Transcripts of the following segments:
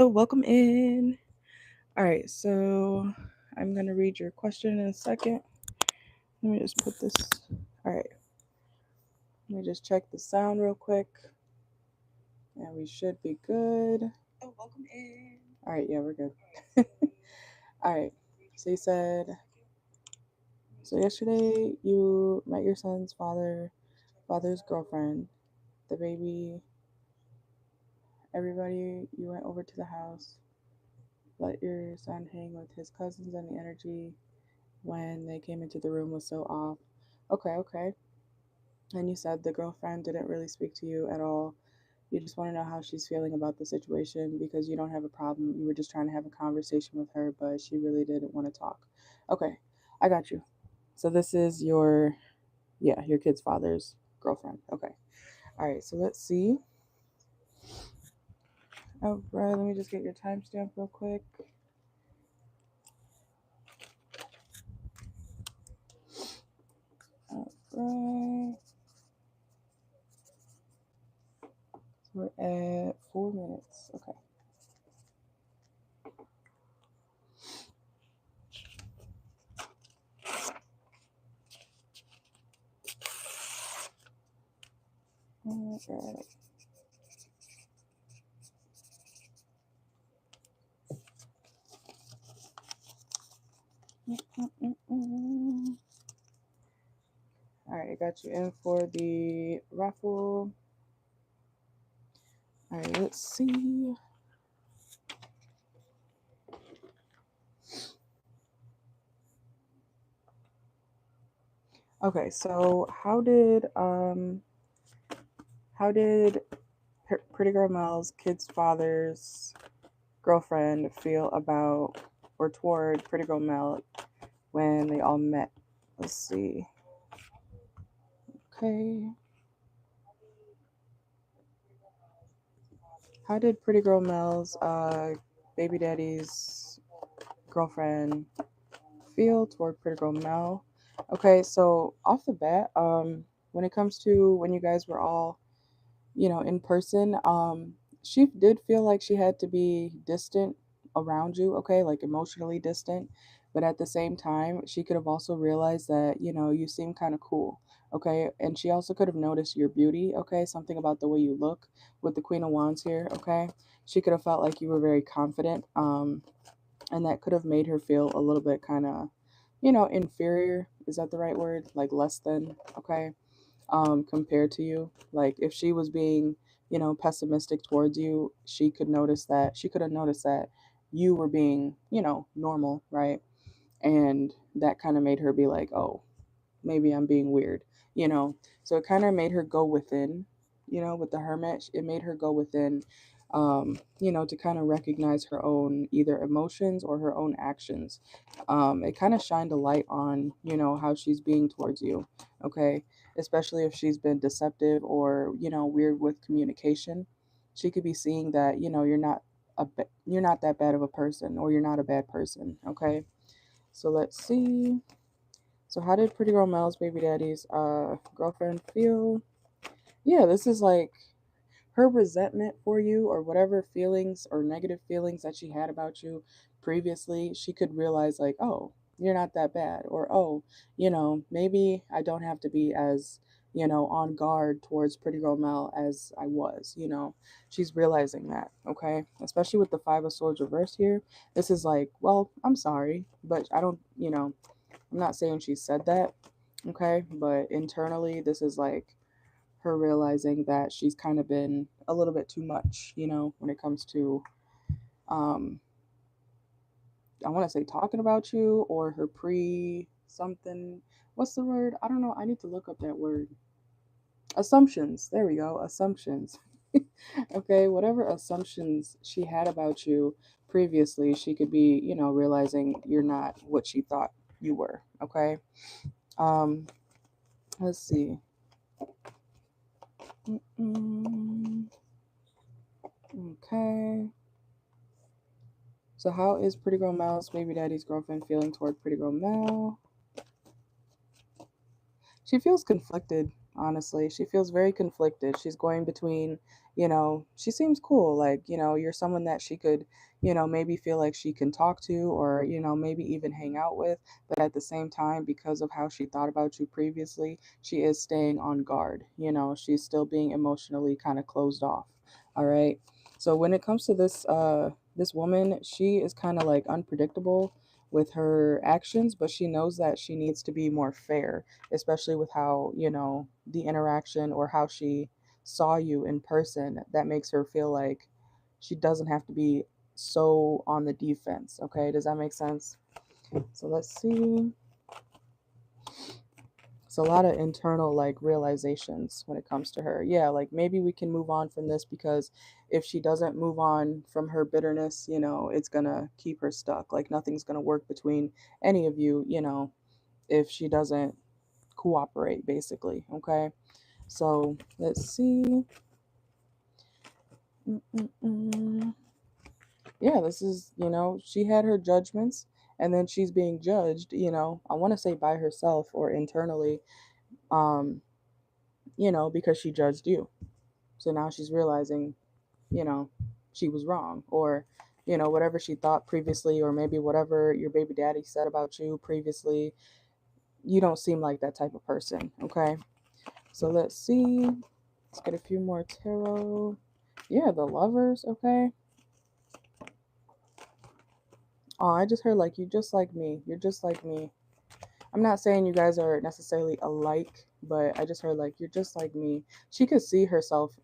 So welcome in. All right, so I'm gonna read your question in a second. Let me just put this. All right, let me just check the sound real quick, and we should be good. Oh, welcome in. All right, yeah, we're good. All right. So you said. So yesterday you met your son's father's girlfriend, the baby. Everybody, you went over to the house, let your son hang with his cousins, and the energy when they came into the room was so off. Okay, okay. And you said the girlfriend didn't really speak to you at all. You just want to know how she's feeling about the situation because you don't have a problem. You were just trying to have a conversation with her, but she really didn't want to talk. Okay, I got you. So this is your kid's father's girlfriend. Okay. All right, so let's see. All right, let me just get your timestamp real quick. All right. We're at 4 minutes. Okay. All right. Mm-mm-mm. All right, I got you in for the raffle. All right, let's see. Okay, so how did Pretty Girl Mel's kid's father's girlfriend feel about or toward Pretty Girl Mel when they all met? Let's see. Okay. How did Pretty Girl Mel's baby daddy's girlfriend feel toward Pretty Girl Mel? Okay, so off the bat, when it comes to when you guys were all, in person, she did feel like she had to be distant around you, okay, like emotionally distant. But at the same time, she could have also realized that, you seem kind of cool, okay? And she also could have noticed your beauty, okay? Something about the way you look with the Queen of Wands here, okay? She could have felt like you were very confident, and that could have made her feel a little bit kind of, inferior. Is that the right word? Like less than, okay? Compared to you. Like if she was being, pessimistic towards you, she could have noticed that you were being, normal, right? And that kind of made her be like, oh, maybe I'm being weird, you know. So it kind of made her go within, with the hermit. It made her go within, to kind of recognize her own either emotions or her own actions. It kind of shined a light on, how she's being towards you, okay? Especially if she's been deceptive or, weird with communication. She could be seeing that, you're not that bad of a person or you're not a bad person, okay? So let's see. So how did Pretty Girl Mel's baby daddy's girlfriend feel? Yeah, this is like her resentment for you or whatever feelings or negative feelings that she had about you previously. She could realize like, oh, you're not that bad, or oh, maybe I don't have to be as on guard towards Pretty Girl Mel as I was. She's realizing that, okay? Especially with the Five of Swords reversed here. This is like, well, I'm sorry, but I don't, I'm not saying she said that, okay? But internally, this is like her realizing that she's kind of been a little bit too much, when it comes to, um, I want to say talking about you or her pre something. What's the word? I don't know. I need to look up that word. Assumptions. There we go. Assumptions. Okay, whatever assumptions she had about you previously, she could be, realizing you're not what she thought you were. Okay. Um, let's see. Mm-mm. Okay. So how is Pretty Girl Mel's baby daddy's girlfriend feeling toward Pretty Girl Mel? She feels conflicted, honestly. She feels very conflicted. She's going between, she seems cool. Like, you're someone that she could, maybe feel like she can talk to or, maybe even hang out with. But at the same time, because of how she thought about you previously, she is staying on guard. She's still being emotionally kind of closed off. All right. So when it comes to this woman, she is kind of like unpredictable with her actions, but she knows that she needs to be more fair, especially with how, the interaction or how she saw you in person. That makes her feel like she doesn't have to be so on the defense. Okay, does that make sense? So let's see. It's a lot of internal like realizations when it comes to her. Yeah, like maybe we can move on from this because if she doesn't move on from her bitterness, it's gonna keep her stuck. Like nothing's gonna work between any of you, if she doesn't cooperate, basically. Okay, so let's see. Mm-mm-mm. Yeah, this is, she had her judgments and then she's being judged, I want to say by herself or internally, um, because she judged you. So now she's realizing, you know, she was wrong, or, whatever she thought previously, or maybe whatever your baby daddy said about you previously, you don't seem like that type of person. Okay. So let's see. Let's get a few more tarot. Yeah, the lovers. Okay. Oh, I just heard like you just like me. You're just like me. I'm not saying you guys are necessarily alike, but I just heard like you're just like me. She could see herself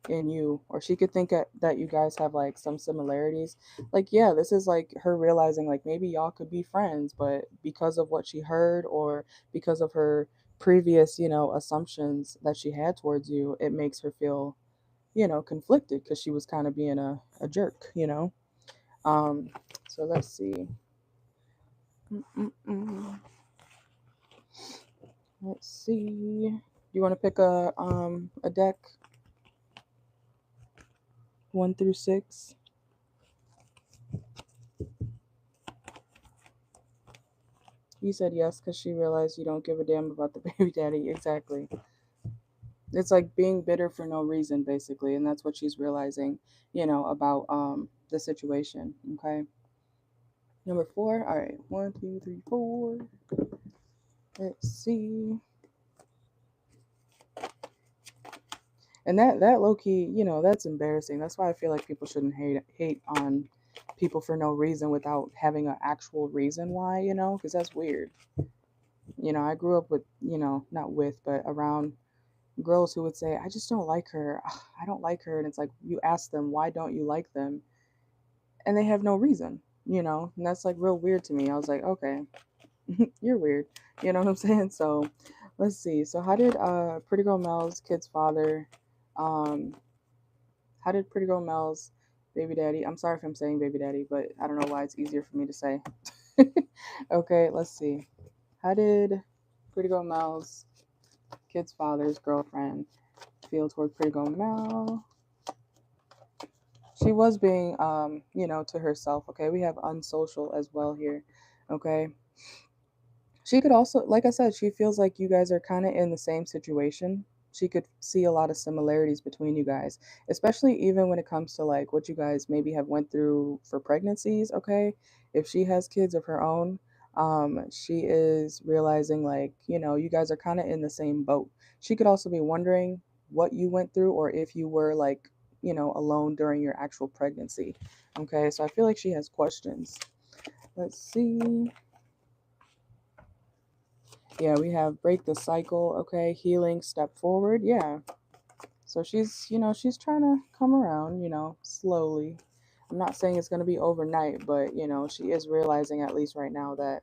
in you, or she could think that you guys have like some similarities. Like, yeah, this is like her realizing like maybe y'all could be friends, but because of what she heard or because of her previous, assumptions that she had towards you, it makes her feel, conflicted because she was kind of being a jerk. Um, so let's see. Mm-mm-mm. Let's see. You want to pick a deck 1 through 6? You said yes because she realized you don't give a damn about the baby daddy. Exactly. It's like being bitter for no reason, basically, and that's what she's realizing, about the situation. Okay. Number 4. All right. 1, 2, 3, 4. Let's see. And that low key, that's embarrassing. That's why I feel like people shouldn't hate on people for no reason without having an actual reason why, because that's weird. I grew up with, not with, but around girls who would say, I just don't like her. Ugh, I don't like her. And it's like, you ask them, why don't you like them? And they have no reason, and that's like real weird to me. I was like, okay, you're weird. You know what I'm saying? So let's see. So how did Pretty Girl Mel's kid's father, um, how did Pretty Girl Mel's baby daddy, I'm sorry if I'm saying baby daddy, but I don't know why it's easier for me to say. Okay, let's see. How did Pretty Girl Mel's kid's father's girlfriend feel toward Pretty Girl Mel? She was being, to herself. Okay, we have unsocial as well here. Okay, she could also, like I said, she feels like you guys are kind of in the same situation. She could see a lot of similarities between you guys, especially even when it comes to like what you guys maybe have went through for pregnancies. Okay, if she has kids of her own, she is realizing like, you guys are kind of in the same boat. She could also be wondering what you went through or if you were like, alone during your actual pregnancy. Okay, so I feel like she has questions. Let's see. Yeah, we have break the cycle. Okay, healing, step forward. Yeah. So she's trying to come around, slowly. I'm not saying it's going to be overnight, but, she is realizing at least right now that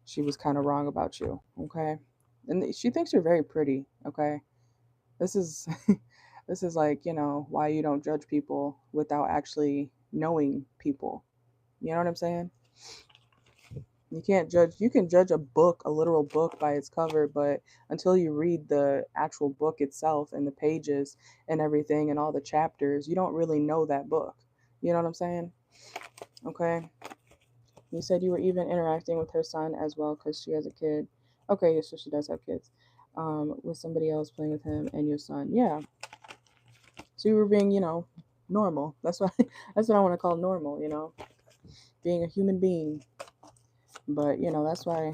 she was kind of wrong about you. Okay. And she thinks you're very pretty. Okay. This is, this is like, why you don't judge people without actually knowing people. You know what I'm saying? You can't judge, you can judge a book, a literal book by its cover, but until you read the actual book itself and the pages and everything and all the chapters, you don't really know that book. You know what I'm saying? Okay. You said you were even interacting with her son as well because she has a kid. Okay, so she does have kids. with somebody else playing with him and your son. Yeah. So you were being, normal. That's what that's what I want to call normal, being a human being. But, that's why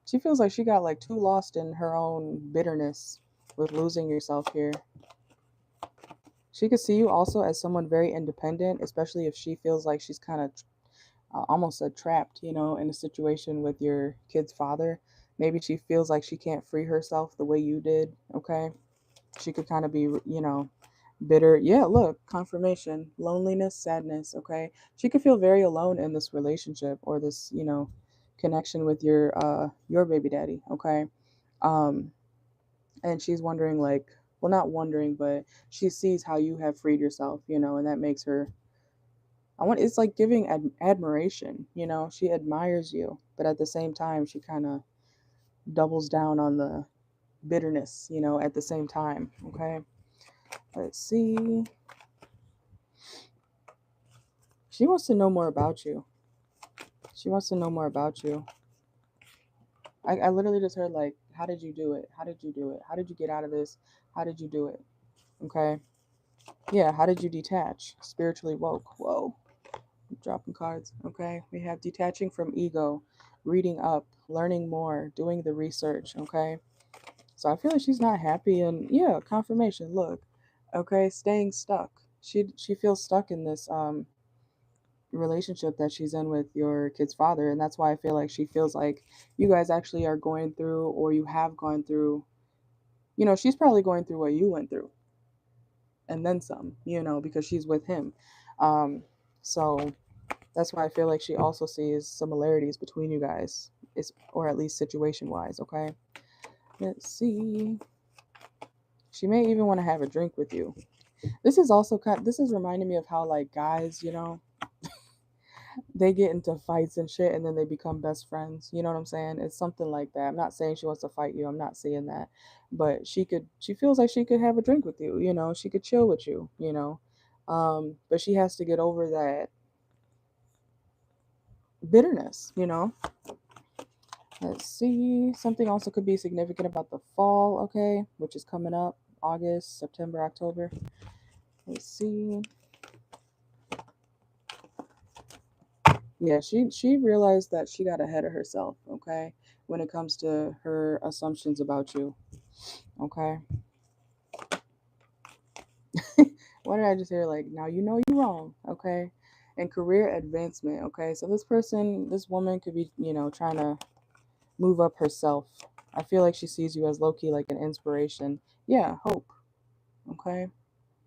she feels like she got like too lost in her own bitterness with losing yourself here. She could see you also as someone very independent, especially if she feels like she's kind of almost trapped, in a situation with your kid's father. Maybe she feels like she can't free herself the way you did, okay? She could kind of be, bitter. Yeah, look, confirmation, loneliness, sadness, okay? She could feel very alone in this relationship or this, connection with your baby daddy, okay? Um and she's wondering like, well, not wondering, but she sees how you have freed yourself, and that makes her it's like giving admiration, she admires you, but at the same time she kind of doubles down on the bitterness, at the same time, okay? Let's see. She wants to know more about you. She wants to know more about you. I literally just heard like, how did you do it? How did you do it? How did you get out of this? How did you do it? Okay. Yeah, how did you detach? Spiritually woke. Whoa. I'm dropping cards. Okay. We have detaching from ego, reading up, learning more, doing the research. Okay. So I feel like she's not happy, and yeah, confirmation. Look. Okay, staying stuck. She feels stuck in this relationship that she's in with your kid's father, and that's why I feel like she feels like you guys actually are going through, or you have gone through, she's probably going through what you went through and then some, because she's with him. So that's why I feel like she also sees similarities between you guys, or at least situation wise. Okay, let's see. She may even want to have a drink with you. This is also this is reminding me of how like guys, they get into fights and shit and then they become best friends. You know what I'm saying? It's something like that. I'm not saying she wants to fight you. I'm not saying that. But she feels like she could have a drink with you, she could chill with you, but she has to get over that bitterness, Let's see. Something also could be significant about the fall, okay, which is coming up August, September, October. Let's see. Yeah, she realized that she got ahead of herself, okay, when it comes to her assumptions about you, okay. What did I just hear? Like, now you know you're wrong, okay. And career advancement, okay. So this woman could be, trying to move up herself. I feel like she sees you as low key like an inspiration. Yeah, hope, okay.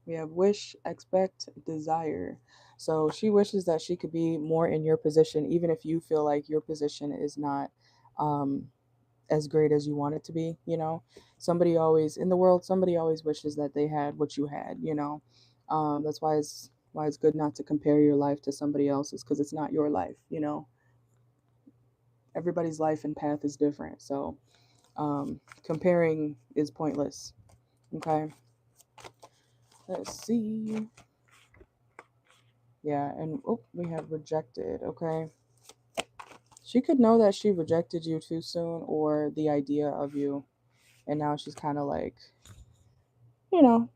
We have wish, expect, desire. So she wishes that she could be more in your position, even if you feel like your position is not um, as great as you want it to be. Somebody always in the world, somebody always wishes that they had what you had. That's why it's good not to compare your life to somebody else's, because it's not your life. Everybody's life and path is different. So comparing is pointless. Okay. Let's see. Yeah, and we have rejected, okay? She could know that she rejected you too soon, or the idea of you, and now she's kind of like,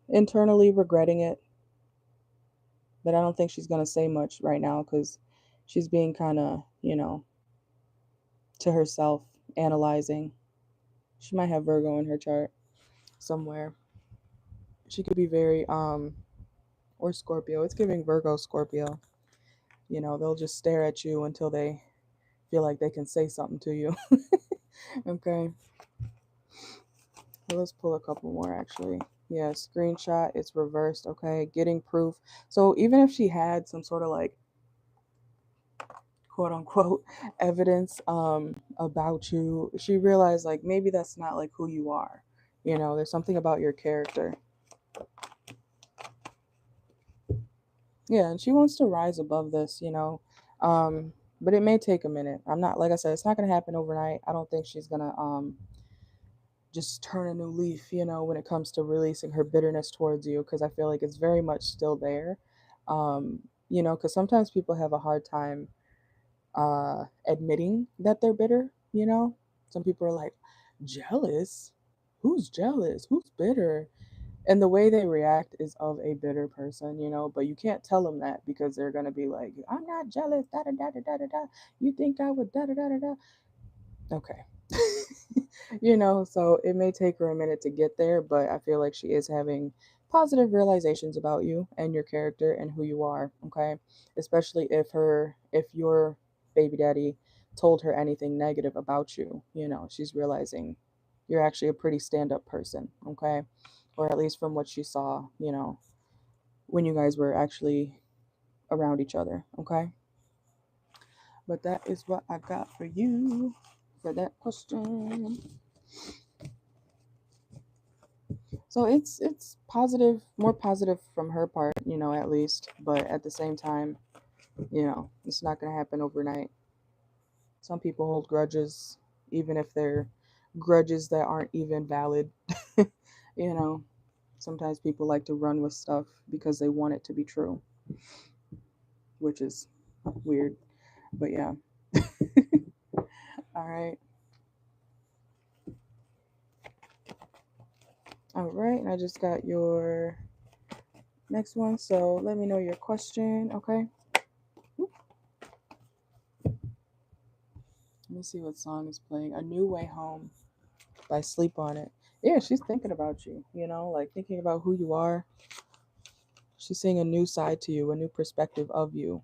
internally regretting it. But I don't think she's going to say much right now because she's being kind of, to herself, analyzing. She might have Virgo in her chart somewhere. She could be very, or Scorpio. It's giving Virgo, Scorpio. They'll just stare at you until they feel like they can say something to you. Okay. Well, let's pull a couple more actually. Yeah, screenshot, it's reversed, okay? Getting proof. So even if she had some sort of like quote unquote evidence about you, she realized like maybe that's not like who you are. There's something about your character. Yeah, and she wants to rise above this, but it may take a minute. I'm not, like I said, it's not gonna happen overnight. I don't think she's gonna just turn a new leaf, when it comes to releasing her bitterness towards you, because I feel like it's very much still there. Because sometimes people have a hard time admitting that they're bitter. Some people are like, Jealous? Who's jealous? Who's bitter? And the way they react is of a bitter person, but you can't tell them that because they're going to be like, I'm not jealous, da da da da da da da. You think I would da da da da da. Okay. So it may take her a minute to get there, but I feel like she is having positive realizations about you and your character and who you are, okay? Especially if your baby daddy told her anything negative about you, she's realizing you're actually a pretty stand-up person, okay? Or at least from what she saw, when you guys were actually around each other, okay? But that is what I got for you for that question. So it's positive, more positive from her part, at least. But at the same time, it's not gonna happen overnight. Some people hold grudges, even if they're grudges that aren't even valid. you know, Sometimes people like to run with stuff because they want it to be true, which is weird. But yeah. All right. All right. I just got your next one. So let me know your question. Okay. Let me see what song is playing. A New Way Home by Sleep on It. Yeah, she's thinking about you, like thinking about who you are. She's seeing a new side to you, a new perspective of you.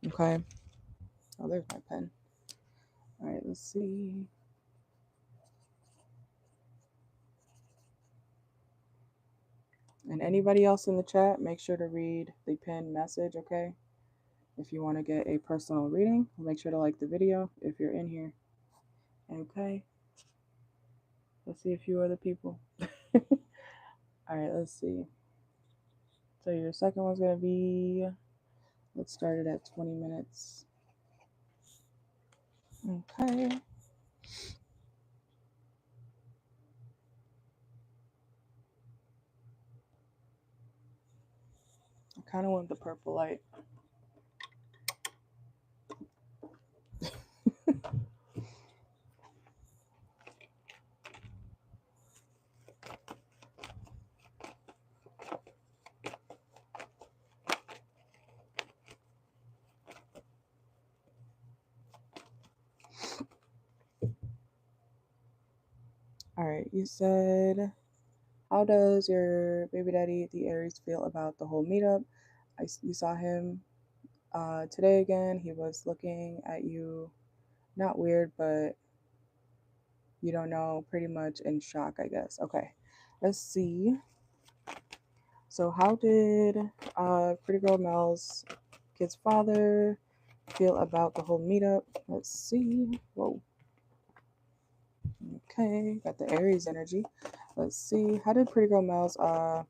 Okay. Oh, there's my pen. All right, let's see. And anybody else in the chat, make sure to read the pinned message, okay? If you want to get a personal reading, make sure to like the video if you're in here. Okay. Let's see a few other people. All right, let's see. So your second one's going to be, let's start it at 20 minutes. Okay. I kind of want the purple light. All right, you said, how does your baby daddy, the Aries, feel about the whole meetup? You saw him today again. He was looking at you, not weird, but you don't know, pretty much in shock, I guess. Okay, let's see. So, how did Pretty Girl Mel's kid's father feel about the whole meetup? Let's see. Whoa. Okay, got the Aries energy. Let's see. How did Pretty Girl Mel's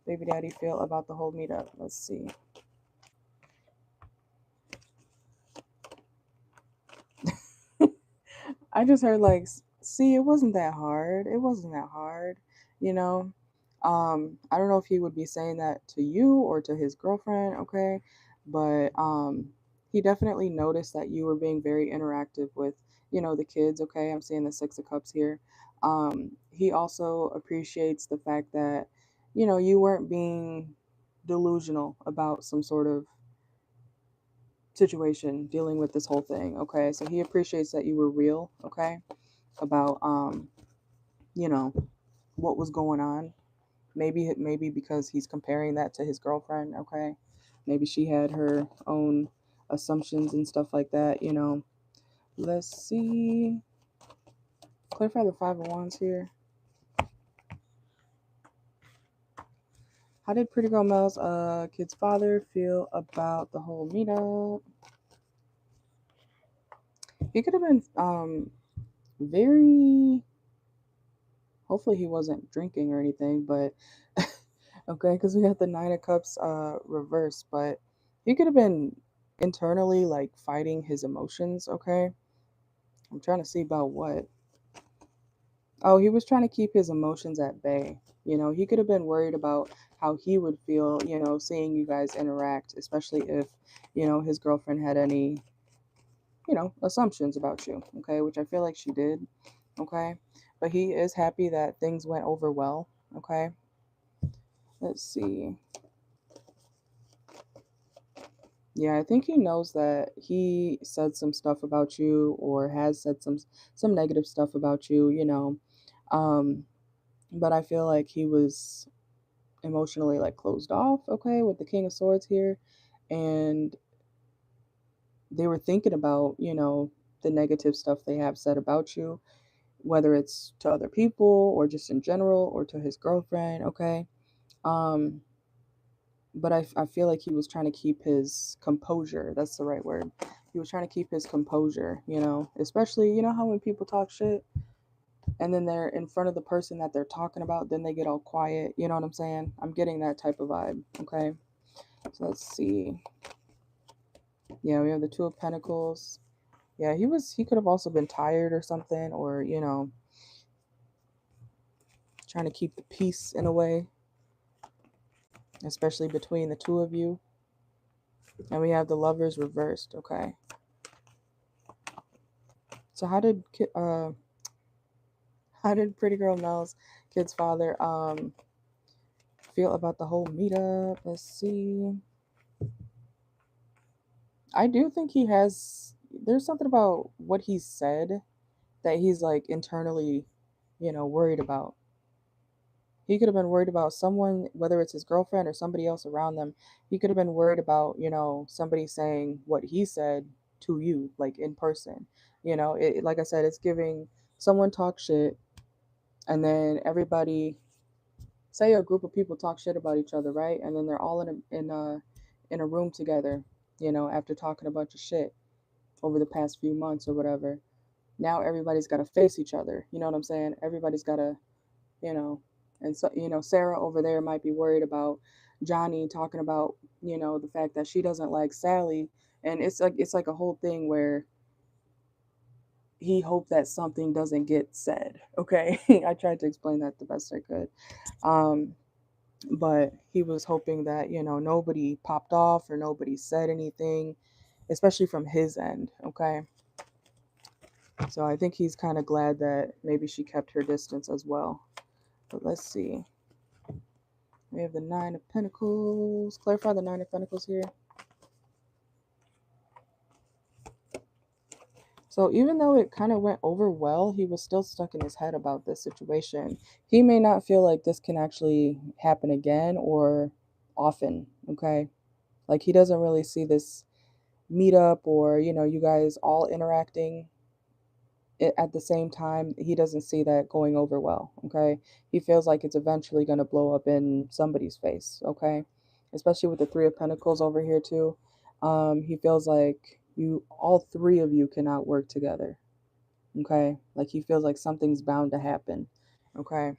baby daddy feel about the whole meetup? Let's see. I just heard like, see, it wasn't that hard. It wasn't that hard, you know. I don't know if he would be saying that to you or to his girlfriend, okay? But he definitely noticed that you were being very interactive with, the kids, okay? I'm seeing the 6 of Cups here. He also appreciates the fact that, you weren't being delusional about some sort of situation dealing with this whole thing, okay? So he appreciates that you were real, okay, about you know what was going on. Maybe because he's comparing that to his girlfriend, okay? Maybe she had her own assumptions and stuff like that. Let's see. Clarify the 5 of Wands here. How did Pretty Girl Mel's kid's father feel about the whole meetup? He could have been very, hopefully he wasn't drinking or anything, but okay, because we got the 9 of Cups reversed, but he could have been internally like fighting his emotions, okay? I'm trying to see about what. Oh, he was trying to keep his emotions at bay. He could have been worried about how he would feel, seeing you guys interact, especially if, his girlfriend had any, assumptions about you, okay? Which I feel like she did, okay? but he is happy that things went over well. Okay, let's see. Yeah, I think he knows that he said some stuff about you, or has said some negative stuff about you, um but I feel like he was emotionally like closed off, okay, with the King of Swords here. And they were thinking about, the negative stuff they have said about you, whether it's to other people or just in general or to his girlfriend, okay? Um, but I feel like he was trying to keep his composure. That's the right word. He was trying to keep his composure, especially, how when people talk shit and then they're in front of the person that they're talking about, then they get all quiet. You know what I'm saying? I'm getting that type of vibe, okay? So let's see. Yeah, we have the Two of Pentacles. Yeah, he could have also been tired or something, or, trying to keep the peace in a way, especially between the two of you. And we have the Lovers reversed, okay? So how did Pretty Girl Mel's kid's father feel about the whole meetup? Let's see. I do think there's something about what he said that he's like internally, worried about. He could have been worried about someone, whether it's his girlfriend or somebody else around them. He could have been worried about, somebody saying what he said to you, like in person. Like I said, it's giving someone talk shit, and then everybody, say a group of people talk shit about each other, right? And then they're all in a room together, after talking a bunch of shit over the past few months or whatever. Now everybody's got to face each other. You know what I'm saying? Everybody's got to, you know, and so, Sarah over there might be worried about Johnny talking about, the fact that she doesn't like Sally. And it's like a whole thing where he hoped that something doesn't get said. Okay. I tried to explain that the best I could. Um, but he was hoping that, nobody popped off or nobody said anything, especially from his end. Okay. So I think he's kind of glad that maybe she kept her distance as well. But let's see. We have the Nine of Pentacles. Clarify the Nine of Pentacles here. So even though it kind of went over well, he was still stuck in his head about this situation. He may not feel like this can actually happen again or often, okay? Like he doesn't really see this meetup or, you guys all interacting at the same time. He doesn't see that going over well, okay? He feels like it's eventually going to blow up in somebody's face, okay? Especially with the Three of Pentacles over here too. He feels like all three of you cannot work together, okay? Like he feels like something's bound to happen, okay?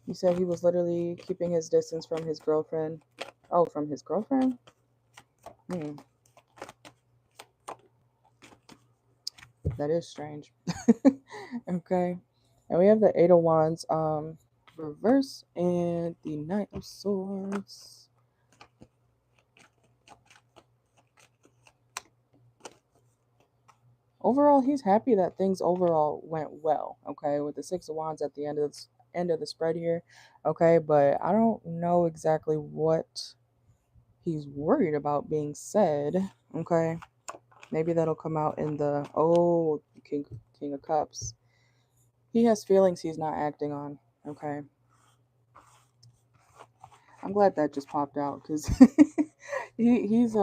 He said he was literally keeping his distance from his girlfriend. Oh, from his girlfriend? That is strange. Okay. And we have the Eight of Wands reverse and the Knight of Swords. Overall, he's happy that things overall went well, okay, with the Six of Wands at the end of the spread here. Okay, but I don't know exactly what he's worried about being said. Okay. Maybe that'll come out in the King of Cups. He has feelings he's not acting on. Okay. I'm glad that just popped out because he's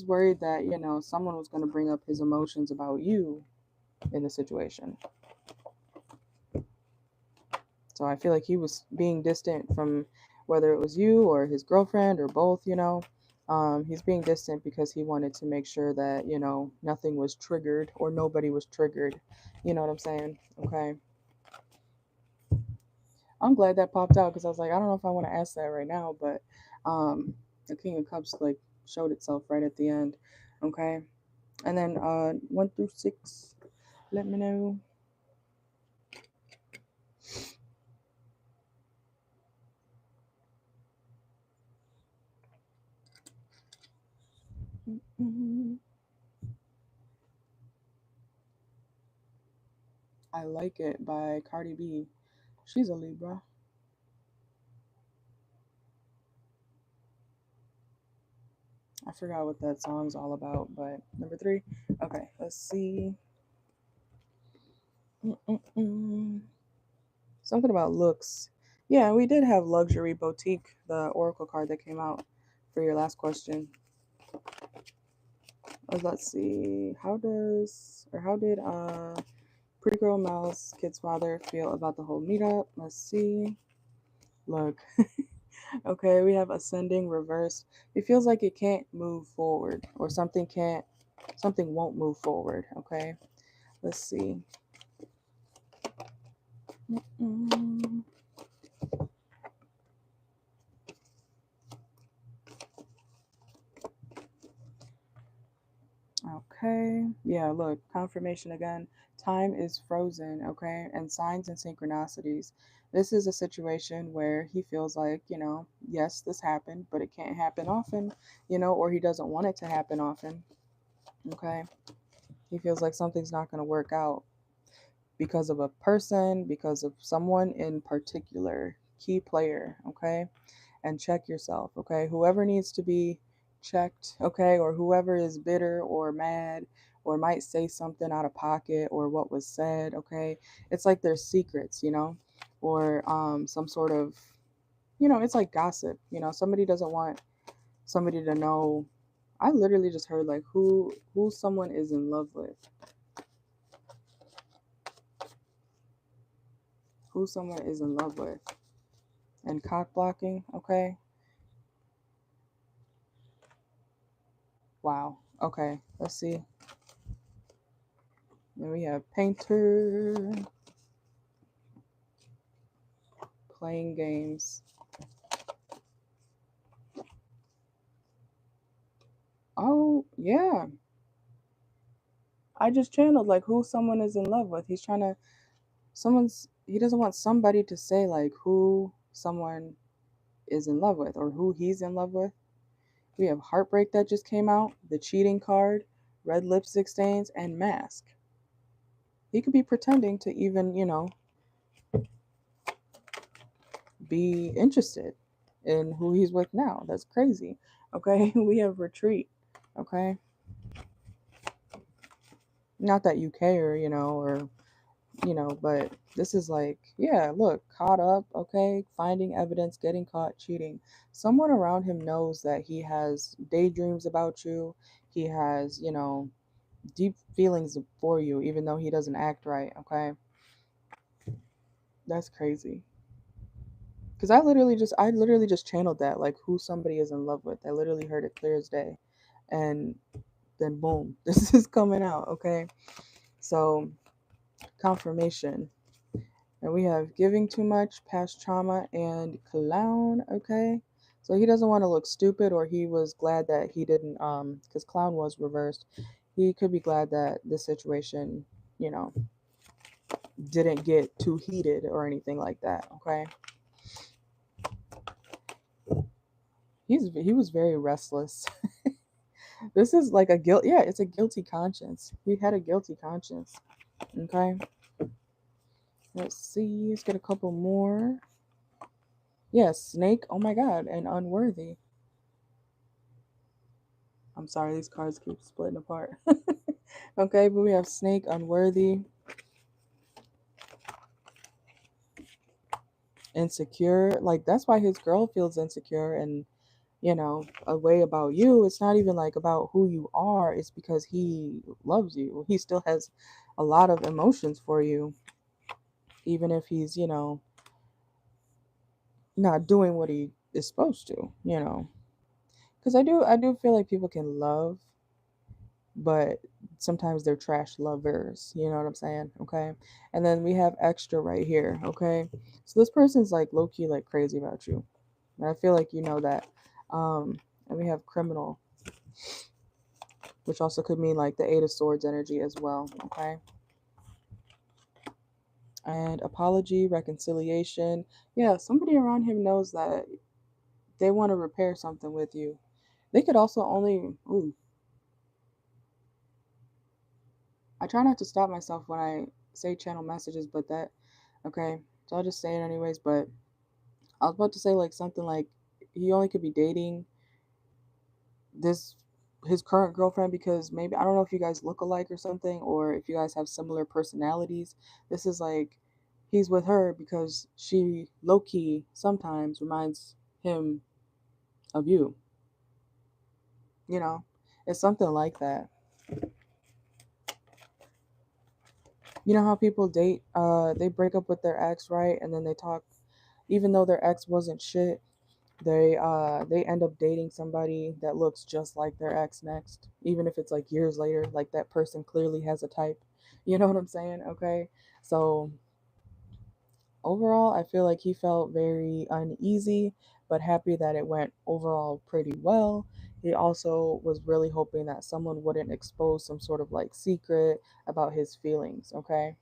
worried that someone was going to bring up his emotions about you in the situation. So I feel like he was being distant from whether it was you or his girlfriend or both. He's being distant because he wanted to make sure that nothing was triggered or nobody was triggered. You know what I'm saying? Okay. I'm glad that popped out because I was like, I don't know if I want to ask that right now, but the King of Cups like showed itself right at the end. Okay. And then 1 through 6, let me know. Mm-hmm. I Like It by Cardi B. She's a Libra. I forgot what that song's all about, but number 3. Okay, let's see. Mm-mm-mm. Something about looks. Yeah, we did have Luxury Boutique, the Oracle card that came out for your last question. Let's see. How did Pretty Girl Mel's kid's father feel about the whole meetup? Let's see. Look. Okay, we have Ascending Reverse. It feels like it can't move forward, or something won't move forward. Okay, let's see. Mm-mm. Okay, yeah, look, confirmation again. Time is frozen, okay, and signs and synchronicities. This is a situation where he feels like, yes, this happened, but it can't happen often, or he doesn't want it to happen often, okay? He feels like something's not going to work out because of a person, because of someone in particular, key player, okay? And check yourself, okay? Whoever needs to be checked, okay? Or whoever is bitter or mad or might say something out of pocket or what was said, okay? It's like there's secrets, or some sort of, it's like gossip, somebody doesn't want somebody to know. I literally just heard like who someone is in love with. Who someone is in love with. And cock blocking, okay? Wow. Okay, let's see. Then we have painter, playing games. Oh, yeah. I just channeled like who someone is in love with. He's trying to he doesn't want somebody to say like who someone is in love with or who he's in love with. We have heartbreak that just came out, the cheating card, red lipstick stains, and mask. He could be pretending to even, be interested in who he's with now. That's crazy. Okay, we have retreat. Okay, not that you care, or but this is like, yeah, look, caught up. Okay, finding evidence, getting caught cheating. Someone around him knows that he has daydreams about you. He has, deep feelings for you, even though he doesn't act right. Okay, that's crazy. Because I literally just channeled that, like who somebody is in love with. I literally heard it clear as day. And then boom, this is coming out, okay? So, confirmation. And we have giving too much, past trauma, and clown, okay? So he doesn't want to look stupid, or he was glad that he didn't, because clown was reversed. He could be glad that this situation, you know, didn't get too heated or anything like that, okay? He was very restless. This is like a guilt. Yeah, it's a guilty conscience. He had a guilty conscience. Okay. Let's see. Let's get a couple more. Yeah, snake. Oh my god, and unworthy. I'm sorry, these cards keep splitting apart. Okay, but we have snake, unworthy, insecure. Like that's why his girl feels insecure and a way about you. It's not even like about who you are. It's because he loves you. He still has a lot of emotions for you, even if he's not doing what he is supposed to. Because I do feel like people can love, but sometimes they're trash lovers. You know what I'm saying? Okay. And then we have extra right here. Okay. So this person's like low key like crazy about you. And I feel like you know that. And we have criminal, which also could mean like the Eight of Swords energy as well. Okay. And apology, reconciliation. Yeah, somebody around him knows that they want to repair something with you. They could also only. Ooh, I try not to stop myself when I say channel messages, but that, okay, so I'll just say it anyways. But I was about to say like something like he only could be dating this his current girlfriend because maybe I don't know if you guys look alike or something, or if you guys have similar personalities. This is like he's with her because she low key sometimes reminds him of you. You know, it's something like that. You know how people date, they break up with their ex, right? And then they talk, even though their ex wasn't shit, they end up dating somebody that looks just like their ex next, even if it's like years later, like that person clearly has a type. You know what I'm saying? Okay. So overall, I feel like he felt very uneasy, but happy that it went overall pretty well. He also was really hoping that someone wouldn't expose some sort of like secret about his feelings, okay?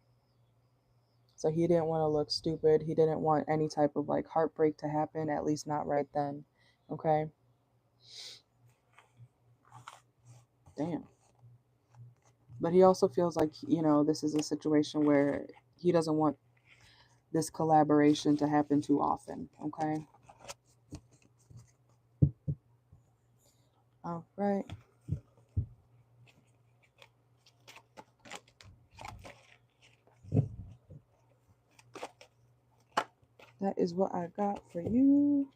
So he didn't want to look stupid. He didn't want any type of like heartbreak to happen, at least not right then. Okay. Damn. But he also feels like, this is a situation where he doesn't want this collaboration to happen too often. Okay. All right. That is what I got for you.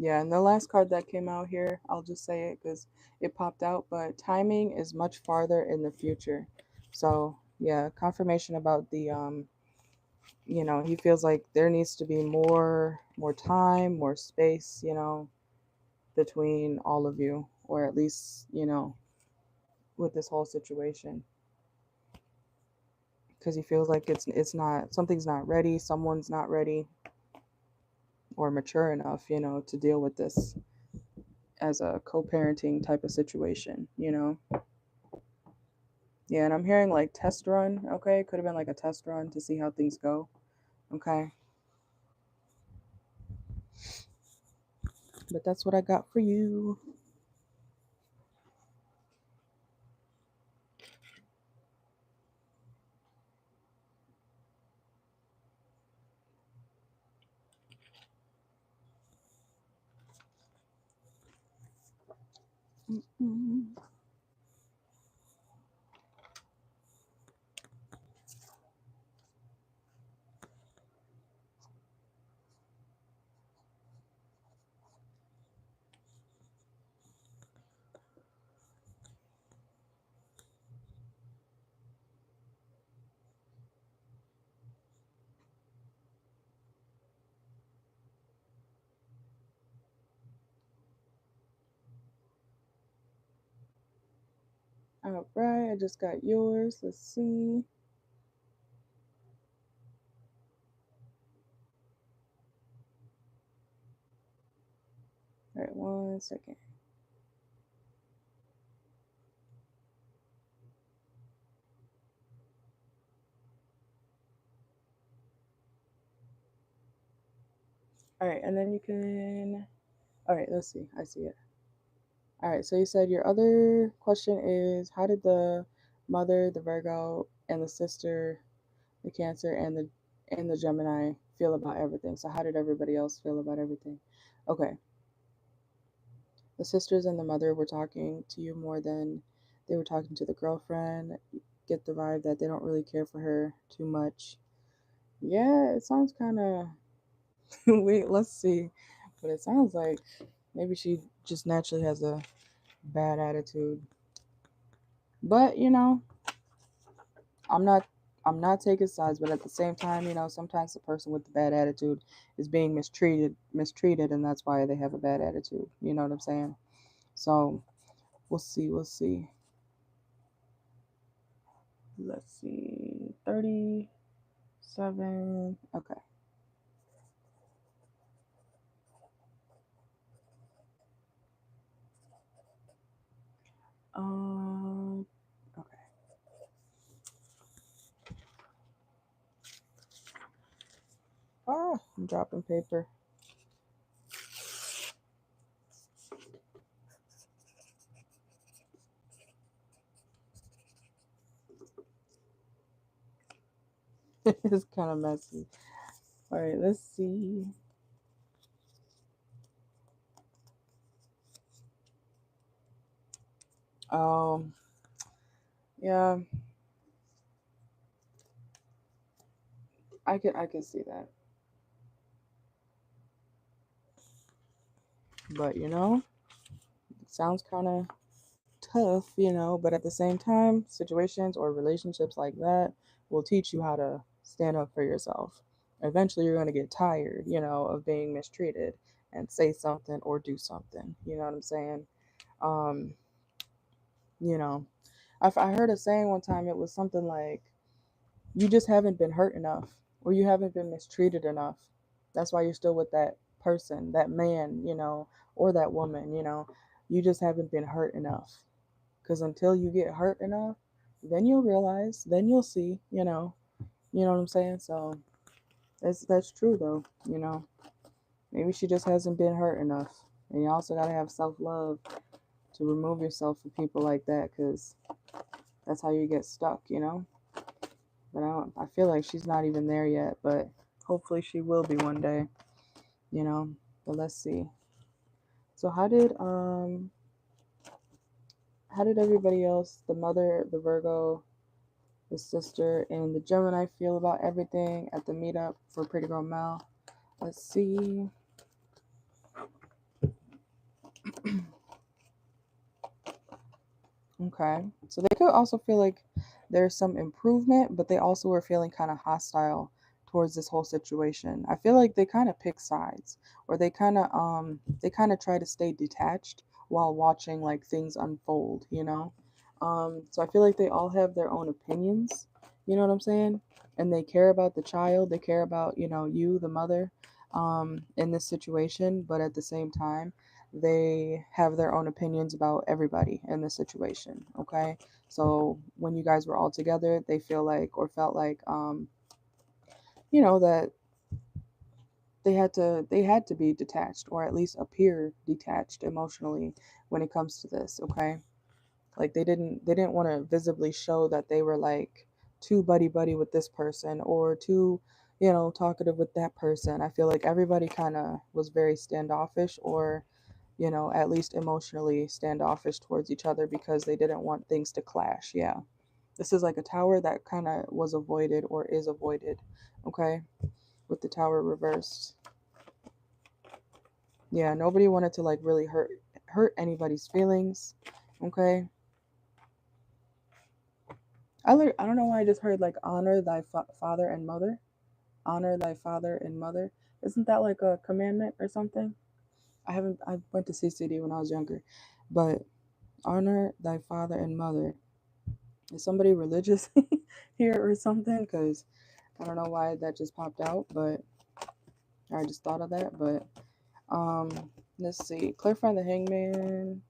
Yeah, and the last card that came out here, I'll just say it because it popped out, but timing is much farther in the future. So, yeah, confirmation about the he feels like there needs to be more time, more space, between all of you, or at least, with this whole situation, because he feels like it's not something's not ready, someone's not ready or mature enough, to deal with this as a co-parenting type of situation. Yeah, and I'm hearing like test run. Okay, could have been like a test run to see how things go. Okay, but that's what I got for you. Mm-hmm. All right, I just got yours. Let's see. All right, 1 second. All right, and then you can. All right, let's see. I see it. All right, so you said your other question is how did the mother, the Virgo, and the sister, the Cancer, and the Gemini feel about everything? So how did everybody else feel about everything? Okay, the sisters and the mother were talking to you more than they were talking to the girlfriend. Get the vibe that they don't really care for her too much. Yeah, it sounds kind of. Wait, let's see. But it sounds like maybe she just naturally has a bad attitude. But I'm not I'm not taking sides, but at the same time, sometimes the person with the bad attitude is being mistreated, and that's why they have a bad attitude. You know what I'm saying? So we'll see. Let's see. 37. Okay. Um okay. Ah, I'm dropping paper. It's kind of messy. All right, let's see. Um, yeah, I can see that. But it sounds kind of tough, but at the same time, situations or relationships like that will teach you how to stand up for yourself. Eventually, you're going to get tired, of being mistreated and say something or do something. You know what I'm saying? Um, you know, I heard a saying one time, it was something like, you just haven't been hurt enough or you haven't been mistreated enough. That's why you're still with that person, that man, or that woman, you just haven't been hurt enough. Because until you get hurt enough, then you'll realize, then you'll see, what I'm saying? So that's true though, Maybe she just hasn't been hurt enough. And you also gotta have self love to remove yourself from people like that, because that's how you get stuck. But I feel like she's not even there yet, but hopefully she will be one day, you know. But let's see. So how did everybody else, the mother, the Virgo, the sister, and the Gemini feel about everything at the meetup for Pretty Girl Mel? Let's see. Okay. So they could also feel like there's some improvement, but they also were feeling kind of hostile towards this whole situation. I feel like they kind of pick sides, or they kind of try to stay detached while watching like things unfold. So I feel like they all have their own opinions, you know what I'm saying? And they care about the child, they care about, you, the mother, in this situation, but at the same time they have their own opinions about everybody in the situation. Okay, so when you guys were all together, they feel like or felt like, that they had to be detached, or at least appear detached emotionally when it comes to this. Okay, like they didn't want to visibly show that they were like too buddy buddy with this person, or too talkative with that person. I feel like everybody kind of was very standoffish, or at least emotionally standoffish towards each other, because they didn't want things to clash. Yeah. This is like a tower that kind of was avoided or is avoided. Okay. With the tower reversed. Yeah. Nobody wanted to like really hurt anybody's feelings. Okay. I don't know why I just heard like honor thy father and mother. Honor thy father and mother. Isn't that like a commandment or something? I went to CCD when I was younger, but honor thy father and mother. Is somebody religious here or something? Because I don't know why that just popped out, but I just thought of that. But let's see. Clarify the hangman.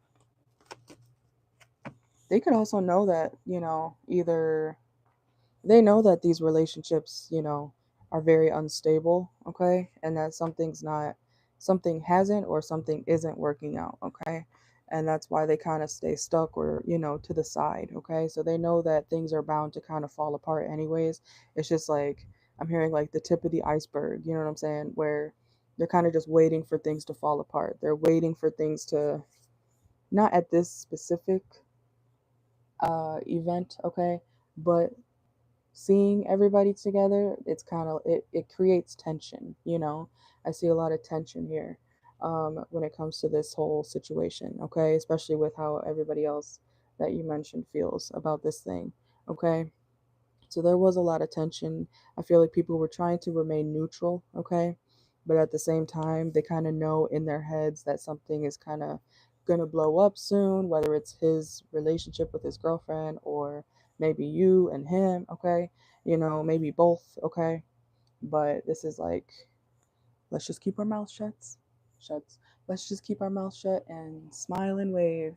They could also know that, either they know that these relationships, are very unstable, okay? And that something hasn't or something isn't working out, okay? And that's why they kind of stay stuck, or, to the side, okay? So they know that things are bound to kind of fall apart anyways. It's just like I'm hearing like the tip of the iceberg, you know what I'm saying? Where they're kind of just waiting for things to fall apart. They're waiting for things to, not at this specific event, okay? But seeing everybody together, it's kind of it creates tension. I see a lot of tension here, when it comes to this whole situation, okay, especially with how everybody else that you mentioned feels about this thing. Okay, so there was a lot of tension. I feel like people were trying to remain neutral, okay, but at the same time they kind of know in their heads that something is kind of gonna blow up soon, whether it's his relationship with his girlfriend, or maybe you and him, okay, maybe both, okay. But this is like, let's just keep our mouth shuts. Let's just keep our mouth shut and smile and wave,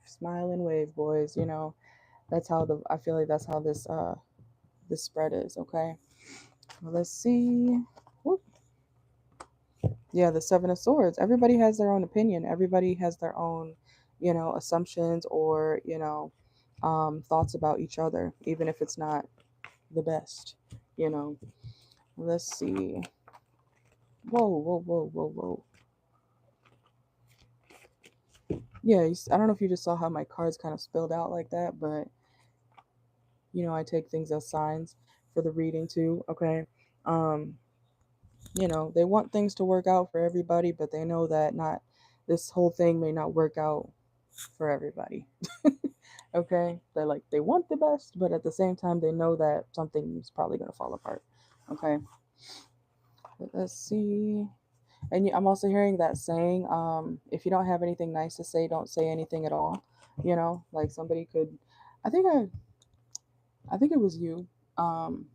boys. That's how I feel like that's how this spread is, okay. Well, let's see. Whoop. Yeah, the Seven of Swords. Everybody has their own opinion. Everybody has their own, assumptions or, thoughts about each other, even if it's not the best, you know. Let's see. Whoa, whoa, whoa, whoa, whoa. Yeah, I don't know if you just saw how my cards kind of spilled out like that, but, I take things as signs for the reading too, okay? Um, they want things to work out for everybody, but they know that not this whole thing may not work out for everybody. Okay? They want the best, but at the same time they know that something's probably going to fall apart. Okay? But let's see. And I'm also hearing that saying, if you don't have anything nice to say, don't say anything at all. Like somebody could, I think I think it was you. Um,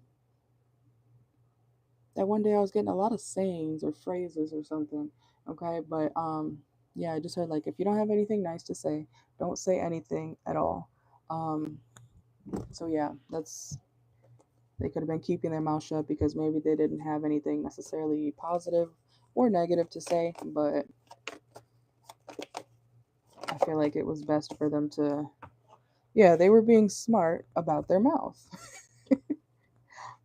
that one day I was getting a lot of sayings or phrases or something. Okay, but yeah, I just heard like if you don't have anything nice to say, don't say anything at all. Um, so yeah, they could have been keeping their mouth shut because maybe they didn't have anything necessarily positive or negative to say, but I feel like it was best for them to, yeah, they were being smart about their mouth.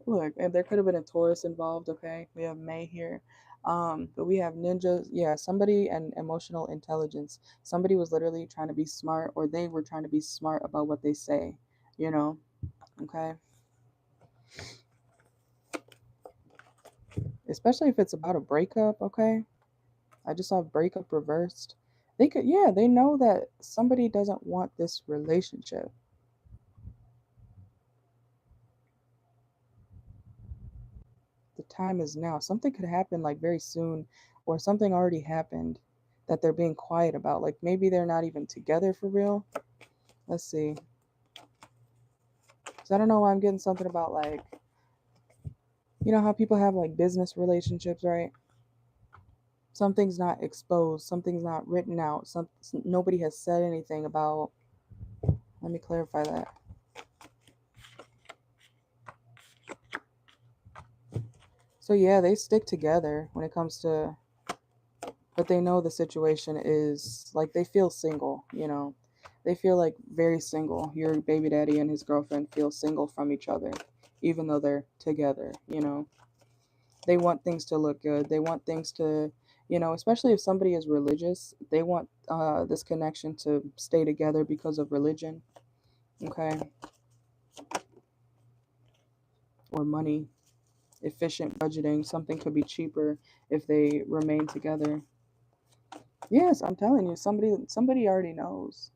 Look, and there could have been a Taurus involved, okay? We have May here. But we have ninjas, yeah, somebody and emotional intelligence. Somebody was literally trying to be smart, or they were trying to be smart about what they say, you know? Okay? Especially if it's about a breakup, okay? I just saw breakup reversed. They could, yeah, they know that somebody doesn't want this relationship. The time is now. Something could happen like very soon, or something already happened that they're being quiet about. Like maybe they're not even together for real. Let's see. So I don't know why I'm getting something about like, how people have like business relationships, right? Something's not exposed, something's not written out, nobody has said anything about. Let me clarify that. So yeah, they stick together when it comes to, but they know the situation is like they feel single. They feel like very single. Your baby daddy and his girlfriend feel single from each other, even though they're together. They want things to look good. They want things to, especially if somebody is religious, they want this connection to stay together because of religion, okay? Or money, efficient budgeting. Something could be cheaper if they remain together. Yes, I'm telling you, somebody already knows.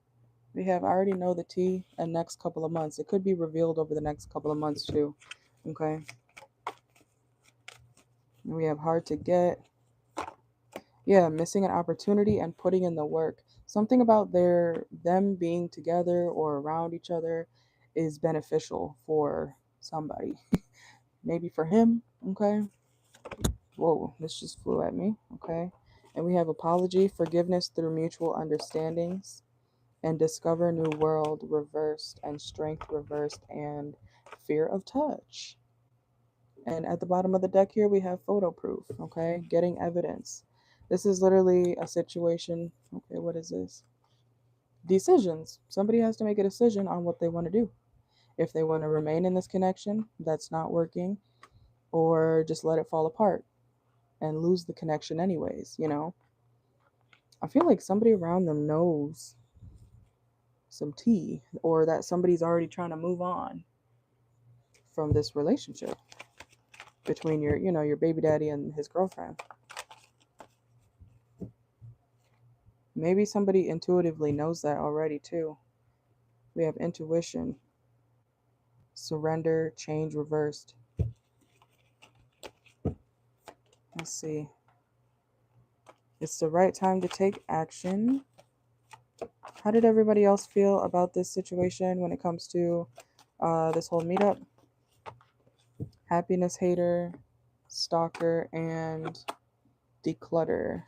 We have I already know the tea and next couple of months. It could be revealed over the next couple of months too. Okay. And we have hard to get. Yeah, missing an opportunity and putting in the work. Something about them being together or around each other is beneficial for somebody. Maybe for him. Okay. Whoa, this just flew at me. Okay. And we have apology, forgiveness through mutual understandings, and discover new world reversed, and strength reversed, and fear of touch. And at the bottom of the deck here we have photo proof. Okay, getting evidence. This is literally a situation. Okay, what is this? Decisions. Somebody has to make a decision on what they want to do. If they want to remain in this connection that's not working, or just let it fall apart and lose the connection anyways. I feel like somebody around them knows some tea, or that somebody's already trying to move on from this relationship between your baby daddy and his girlfriend. Maybe somebody intuitively knows that already too. We have intuition, surrender, change reversed. Let's see. It's the right time to take action. How did everybody else feel about this situation when it comes to this whole meetup? Happiness hater, stalker, and declutter.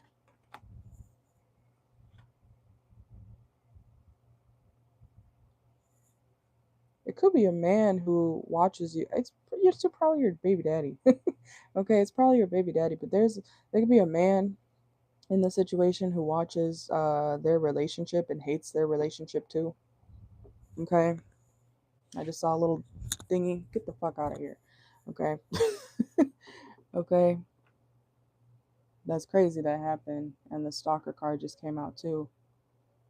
could be a man who watches you. It's probably your baby daddy. Okay, it's probably your baby daddy, but there could be a man in the situation who watches their relationship and hates their relationship too. Okay, I just saw a little thingy. Get the fuck out of here. Okay. Okay, that's crazy that happened, and the stalker card just came out too.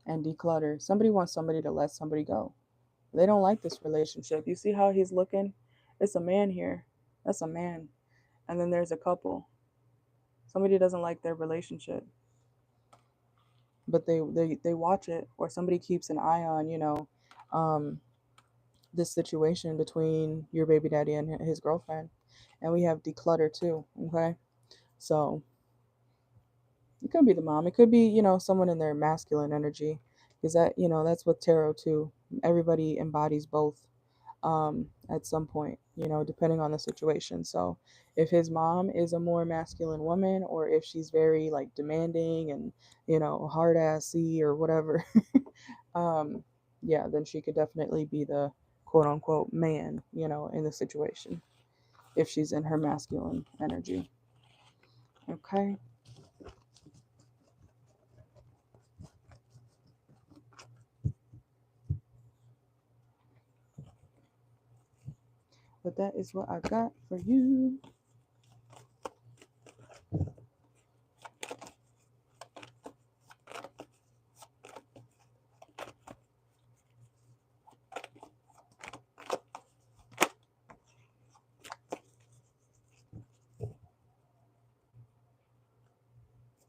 And declutter. Somebody wants somebody to let somebody go. They don't like this relationship. You see how he's looking? It's a man here. That's a man. And then there's a couple. Somebody doesn't like their relationship, but they watch it, or somebody keeps an eye on, um, this situation between your baby daddy and his girlfriend. And we have declutter too. Okay, so it could be the mom. It could be, someone in their masculine energy, because that's what tarot too. Everybody embodies both at some point, depending on the situation. So if his mom is a more masculine woman, or if she's very like demanding and, hard assy or whatever, um, yeah, then she could definitely be the quote unquote man, in the situation if she's in her masculine energy. Okay. But that is what I got for you.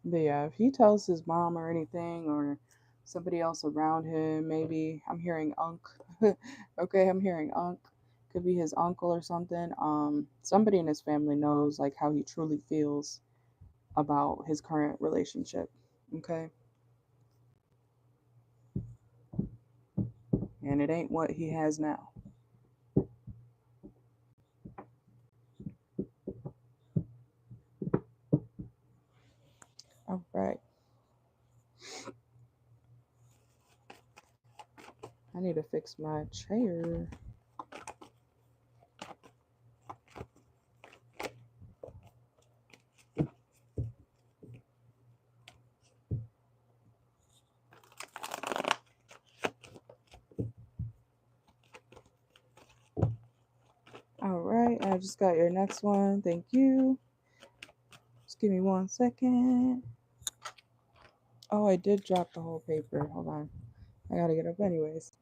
But yeah, if he tells his mom or anything, or somebody else around him, maybe I'm hearing Unc. Okay, I'm hearing Unc. Could be his uncle or something. Somebody in his family knows like how he truly feels about his current relationship. Okay, and it ain't what he has now. All right, I need to fix my chair. All right, I just got your next one. Thank you. Just give me 1 second. Oh, I did drop the whole paper. Hold on. I gotta get up anyways.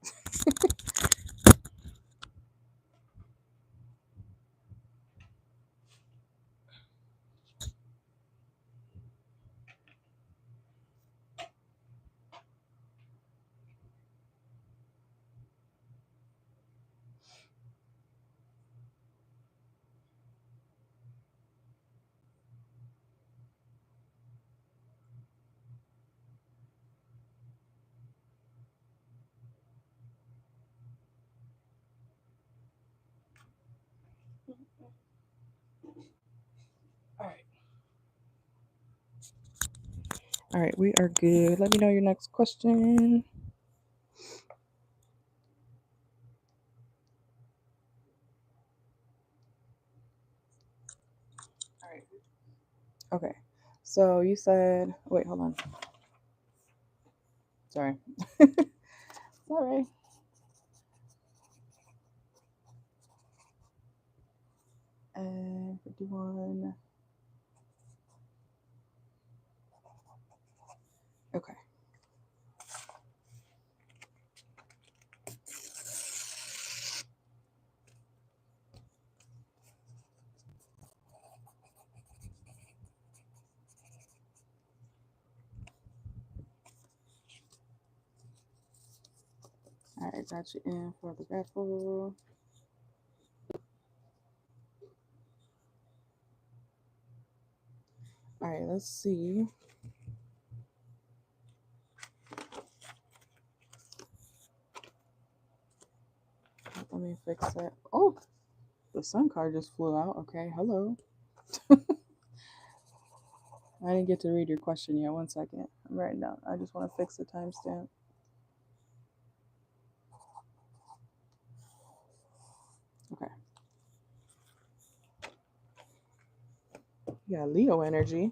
All right. All right, we are good. Let me know your next question. All right. Okay. So you said, wait, hold on. Sorry. Sorry. And 51. Okay. All right, got you in for the raffle. All right, let's see. Let me fix that. Oh, the sun card just flew out. Okay, hello. I didn't get to read your question yet. 1 second. I'm writing down. I just want to fix the timestamp. Yeah, Leo energy.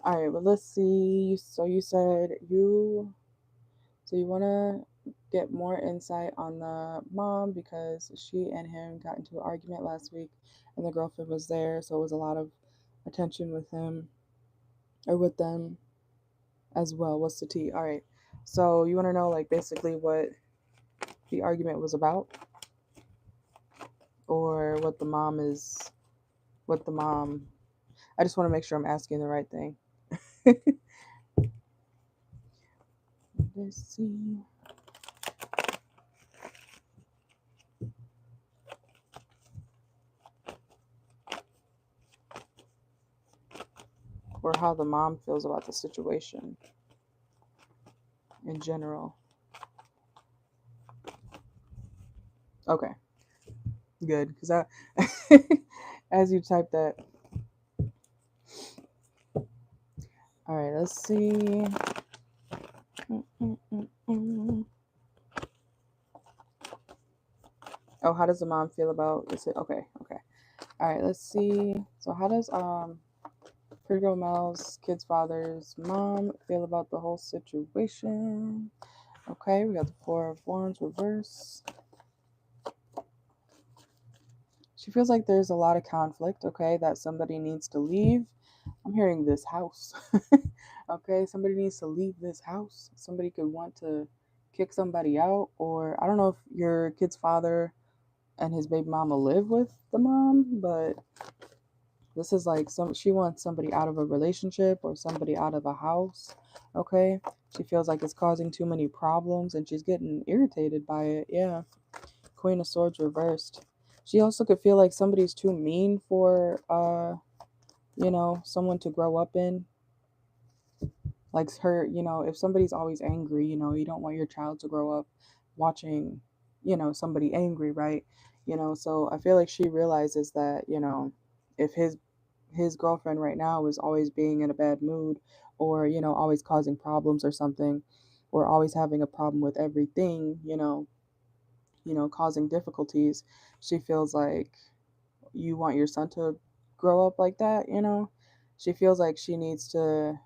All right, but let's see. So you said you want to get more insight on the mom because she and him got into an argument last week and the girlfriend was there, so it was a lot of attention with him or with them as well. What's the tea? All right. So you want to know like basically what the argument was about or what the mom I just want to make sure I'm asking the right thing. Let's see. Or how the mom feels about the situation in general. Okay, good. Because I, as you type that. All right, let's see. Oh, how does the mom feel about this? Okay, okay. All right, let's see. So how does Pretty Girl Mel's kid's father's mom feel about the whole situation? Okay, we got the Four of Wands reverse. She feels like there's a lot of conflict, okay, that somebody needs to leave. I'm hearing this house. Okay, somebody needs to leave this house. Somebody could want to kick somebody out, or I don't know if your kid's father and his baby mama live with the mom, but this is like she wants somebody out of a relationship or somebody out of a house. Okay, she feels like it's causing too many problems and she's getting irritated by it. Yeah, Queen of Swords reversed. She also could feel like somebody's too mean for someone to grow up in. Like her, if somebody's always angry, you don't want your child to grow up watching, somebody angry, right? So I feel like she realizes that, if his girlfriend right now is always being in a bad mood or, always causing problems or something, or always having a problem with everything, causing difficulties, she feels like you want your son to grow up like that. She feels like she needs to,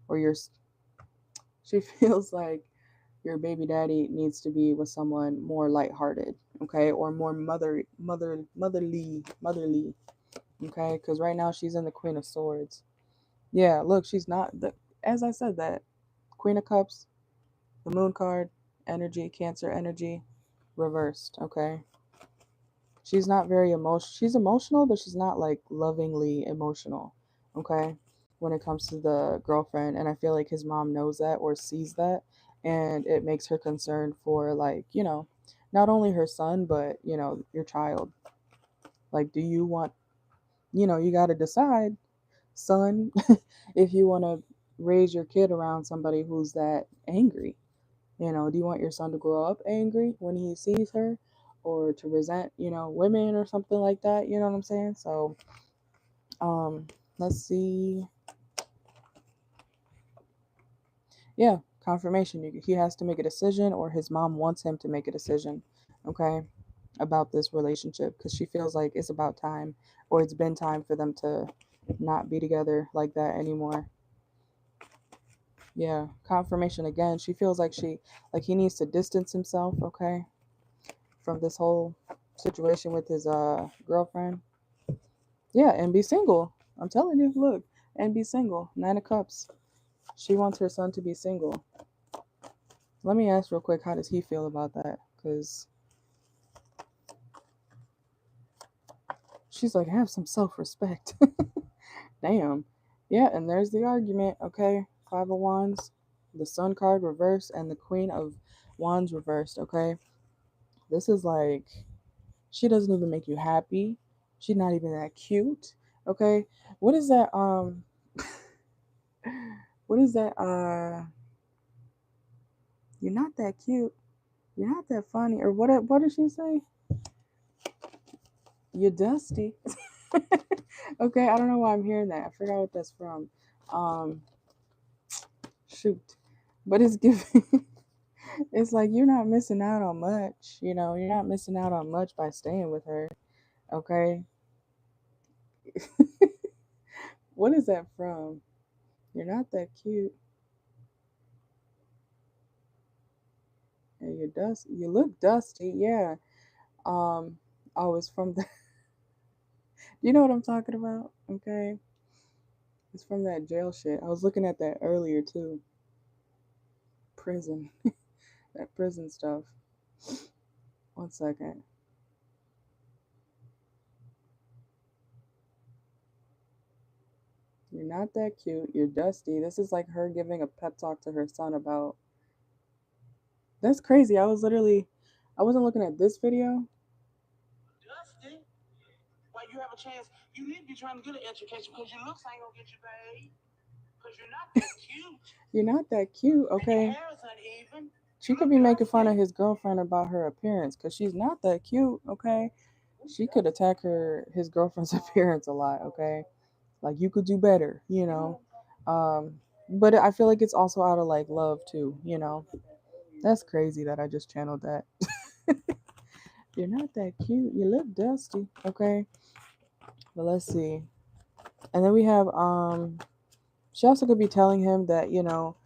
or she feels like your baby daddy needs to be with someone more lighthearted, okay, or more motherly, okay, because right now she's in the Queen of Swords. Yeah, look, she's not as I said, that Queen of Cups, the Moon card, energy, Cancer energy, reversed, okay. She's not very emotional. She's emotional, but she's not like lovingly emotional, okay, when it comes to the girlfriend. And I feel like his mom knows that or sees that. And it makes her concerned for, like, not only her son, but, your child. Like, do you want, you got to decide, son, if you want to raise your kid around somebody who's that angry. Do you want your son to grow up angry when he sees her or to resent, women or something like that? You know what I'm saying? So, um, let's see. Yeah, confirmation. He has to make a decision or his mom wants him to make a decision, okay, about this relationship because she feels like it's about time or it's been time for them to not be together like that anymore. Yeah, confirmation again. She feels like he needs to distance himself, okay, from this whole situation with his girlfriend. Yeah, and be single. I'm telling you, look, and be single. 9 of Cups. She wants her son to be single. Let me ask real quick, how does he feel about that? Because she's like, have some self-respect. Damn. Yeah, and there's the argument, okay? 5 of Wands, the Sun card reversed, and the Queen of Wands reversed, okay? This is like, she doesn't even make you happy. She's not even that cute, okay? What is that, what is that, you're not that cute. You're not that funny. Or what did she say? You're dusty. Okay, I don't know why I'm hearing that. I forgot what that's from. Um, shoot. But it's giving it's like you're not missing out on much, you're not missing out on much by staying with her. Okay. What is that from? You're not that cute. And you're dust. You look dusty. Yeah. Oh, it's from the. You know what I'm talking about? Okay. It's from that jail shit. I was looking at that earlier too. Prison. That prison stuff. One second. You're not that cute. You're dusty. This is like her giving a pep talk to her son about. That's crazy. I was literally. I wasn't looking at this video. Dusty. Why you have a chance? You need to be trying to get an education because your looks ain't gonna get you paid. Because you're not that cute. You're not that cute, okay? And your hair is uneven. She could be making fun of his girlfriend about her appearance because she's not that cute, okay? She could attack his girlfriend's appearance a lot, okay? Like you could do better, you know. But I feel like it's also out of like love too, you know. That's crazy that I just channeled that. You're not that cute. You look dusty, okay? But let's see. And then we have she also could be telling him that, you know,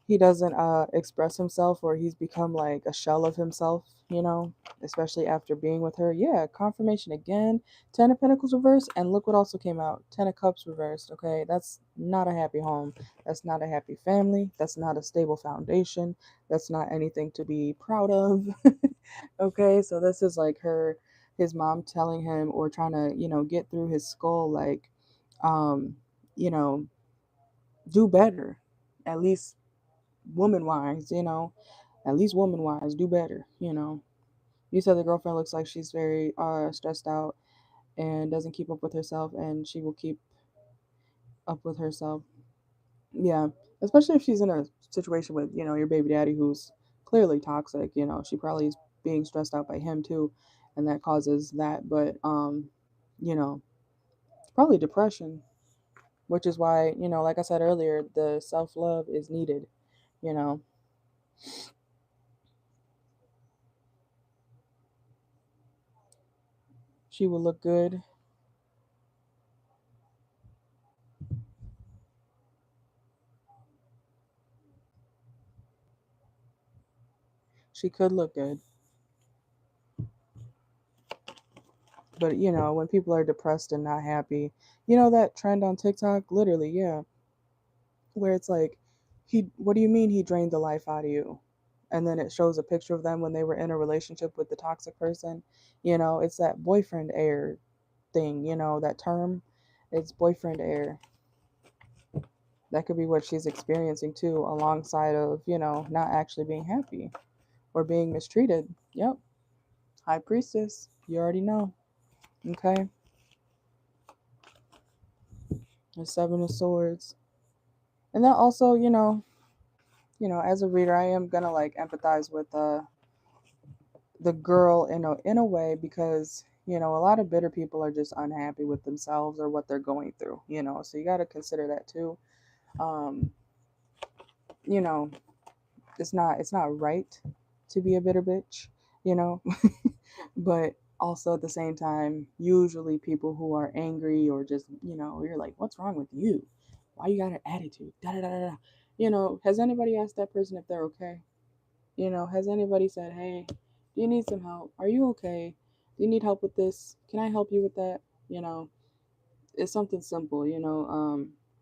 he doesn't express himself or he's become like a shell of himself, you know, especially after being with her. Yeah, confirmation again. 10 of Pentacles reversed, and look what also came out. 10 of Cups reversed. Okay, that's not a happy home. That's not a happy family. That's not a stable foundation. That's not anything to be proud of. Okay, so this is like his mom telling him or trying to, you know, get through his skull like um, you know, do better. At least woman wise, you know, at least woman wise, do better, you know. You said the girlfriend looks like she's very stressed out and doesn't keep up with herself, and she will keep up with herself. Yeah, especially if she's in a situation with, you know, your baby daddy who's clearly toxic, you know, she probably is being stressed out by him too, and that causes that. But you know, probably depression, which is why, you know, like I said earlier, the self-love is needed, you know. She will look good. She could look good. But you know, when people are depressed and not happy, you know that trend on TikTok, literally, yeah, where it's like, what do you mean he drained the life out of you? And then it shows a picture of them when they were in a relationship with the toxic person. You know, it's that boyfriend air thing. You know that term. It's boyfriend air. That could be what she's experiencing too, alongside of, you know, not actually being happy or being mistreated. Yep, High Priestess. You already know. Okay, the Seven of Swords. And then also, as a reader, I am gonna like empathize with the girl in a way because a lot of bitter people are just unhappy with themselves or what they're going through. So you got to consider that too. Um, you know, it's not right to be a bitter bitch. You know, but also at the same time, usually people who are angry or just you're like, what's wrong with you? Why you got an attitude? Da da da da. Da. Has anybody asked that person if they're okay? Has anybody said, hey, do you need some help? Are you okay? Do you need help with this? Can I help you with that? You know, it's something simple,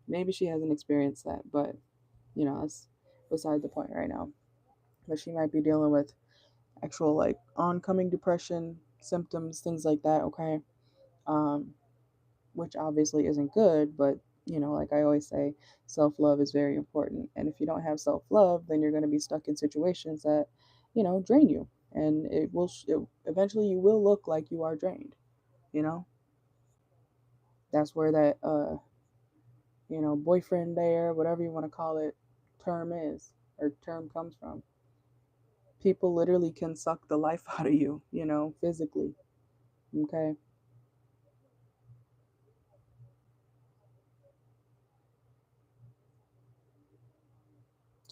maybe she hasn't experienced that, but, that's beside the point right now. But she might be dealing with actual, like, oncoming depression symptoms, things like that, okay? Um, which obviously isn't good, but like I always say, self-love is very important. And if you don't have self-love, then you're going to be stuck in situations that, drain you. And eventually you will look like you are drained, you know? That's where that boyfriend there, whatever you want to call it, term is or term comes from. People literally can suck the life out of you, physically. Okay?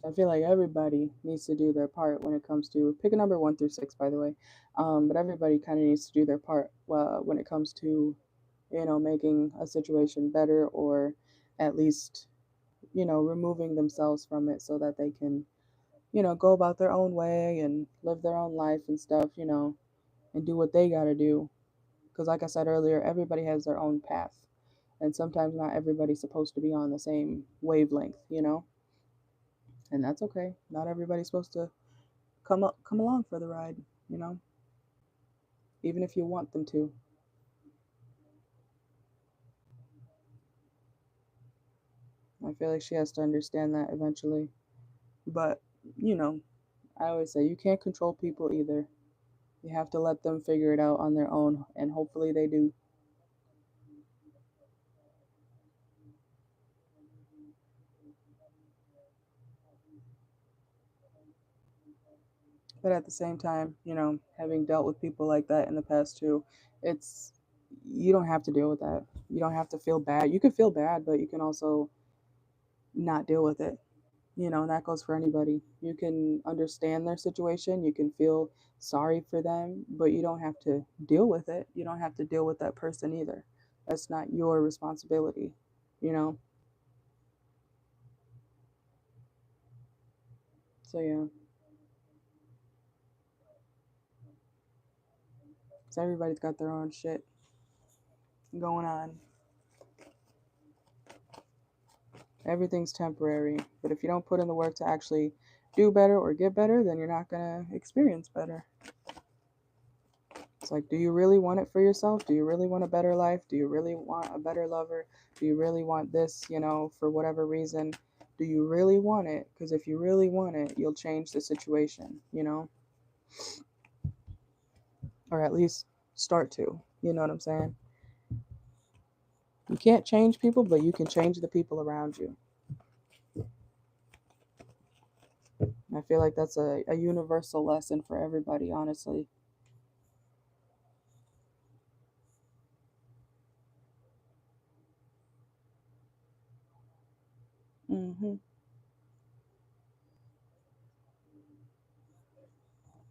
I feel like everybody needs to do their part when it comes to pick a number 1 through 6, by the way. But everybody kind of needs to do their part when it comes to, making a situation better or at least, removing themselves from it so that they can, go about their own way and live their own life and stuff, and do what they got to do. Because, like I said earlier, everybody has their own path. And sometimes not everybody's supposed to be on the same wavelength, and that's okay. Not everybody's supposed to come along for the ride, you know, even if you want them to. I feel like she has to understand that eventually. But, you know, I always say you can't control people either. You have to let them figure it out on their own, and hopefully they do. But at the same time, having dealt with people like that in the past too, it's you don't have to deal with that. You don't have to feel bad. You can feel bad, but you can also not deal with it. And that goes for anybody. You can understand their situation, you can feel sorry for them, but you don't have to deal with it. You don't have to deal with that person either. That's not your responsibility, you know? So, yeah, so everybody's got their own shit going on. Everything's temporary, but if you don't put in the work to actually do better or get better, then you're not going to experience better. It's like, do you really want it for yourself? Do you really want a better life? Do you really want a better lover? Do you really want this, for whatever reason? Do you really want it? Because if you really want it, you'll change the situation, or at least start to. You know what I'm saying? You can't change people, but you can change the people around you. I feel like that's a universal lesson for everybody, honestly. hmm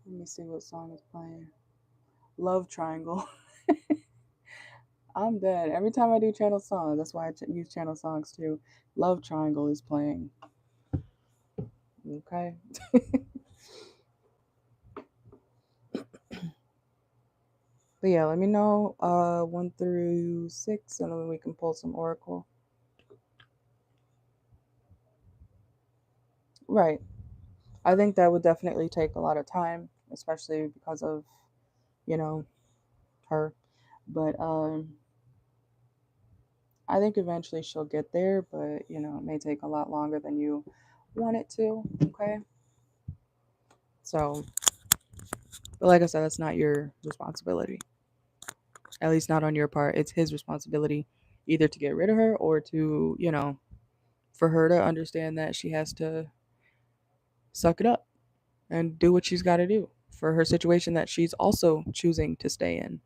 Let me see what song is playing. Love Triangle. I'm dead. Every time I do channel songs, that's why I use channel songs too. Love Triangle is playing. Okay. But yeah, let me know 1 through 6, and then we can pull some oracle. Right. I think that would definitely take a lot of time, especially because of, you know, her. But I think eventually she'll get there, but it may take a lot longer than you want it to. Okay. So, but like I said, that's not your responsibility. At least not on your part. It's his responsibility either to get rid of her or to, for her to understand that she has to suck it up and do what she's got to do for her situation that she's also choosing to stay in.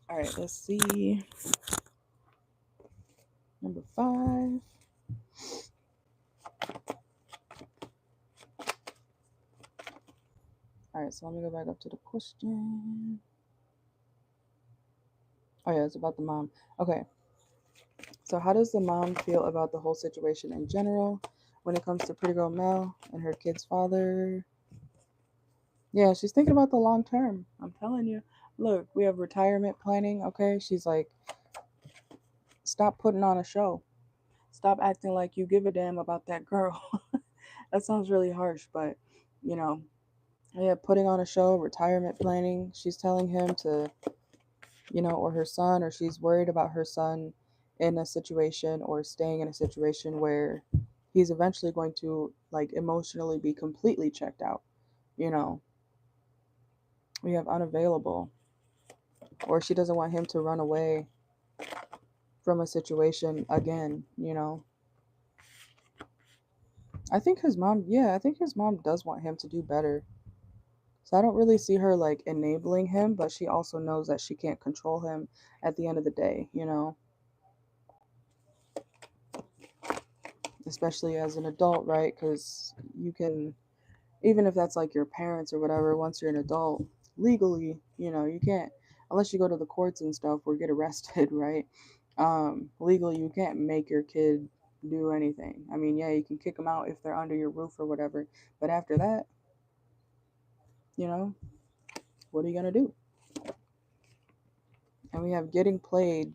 All right, let's see. Number 5. All right, so let me go back up to the question. Oh, yeah, it's about the mom. Okay, so how does the mom feel about the whole situation in general when it comes to Pretty Girl Mel and her kid's father? Yeah, she's thinking about the long term. I'm telling you. Look, we have retirement planning, okay? She's like, stop putting on a show. Stop acting like you give a damn about that girl. That sounds really harsh, but you know, yeah, putting on a show, retirement planning. She's telling him to, or her son, or she's worried about her son in a situation or staying in a situation where he's eventually going to like emotionally be completely checked out. You know, we have unavailable, or she doesn't want him to run away from a situation again. I think his mom does want him to do better. So I don't really see her like enabling him, but she also knows that she can't control him at the end of the day. Especially as an adult, right? Because you can, even if that's like your parents or whatever, once you're an adult, legally, you can't unless you go to the courts and stuff or get arrested, right? Legally, you can't make your kid do anything. I mean, yeah, you can kick them out if they're under your roof or whatever, but after that, you know, what are you gonna do? And we have getting played,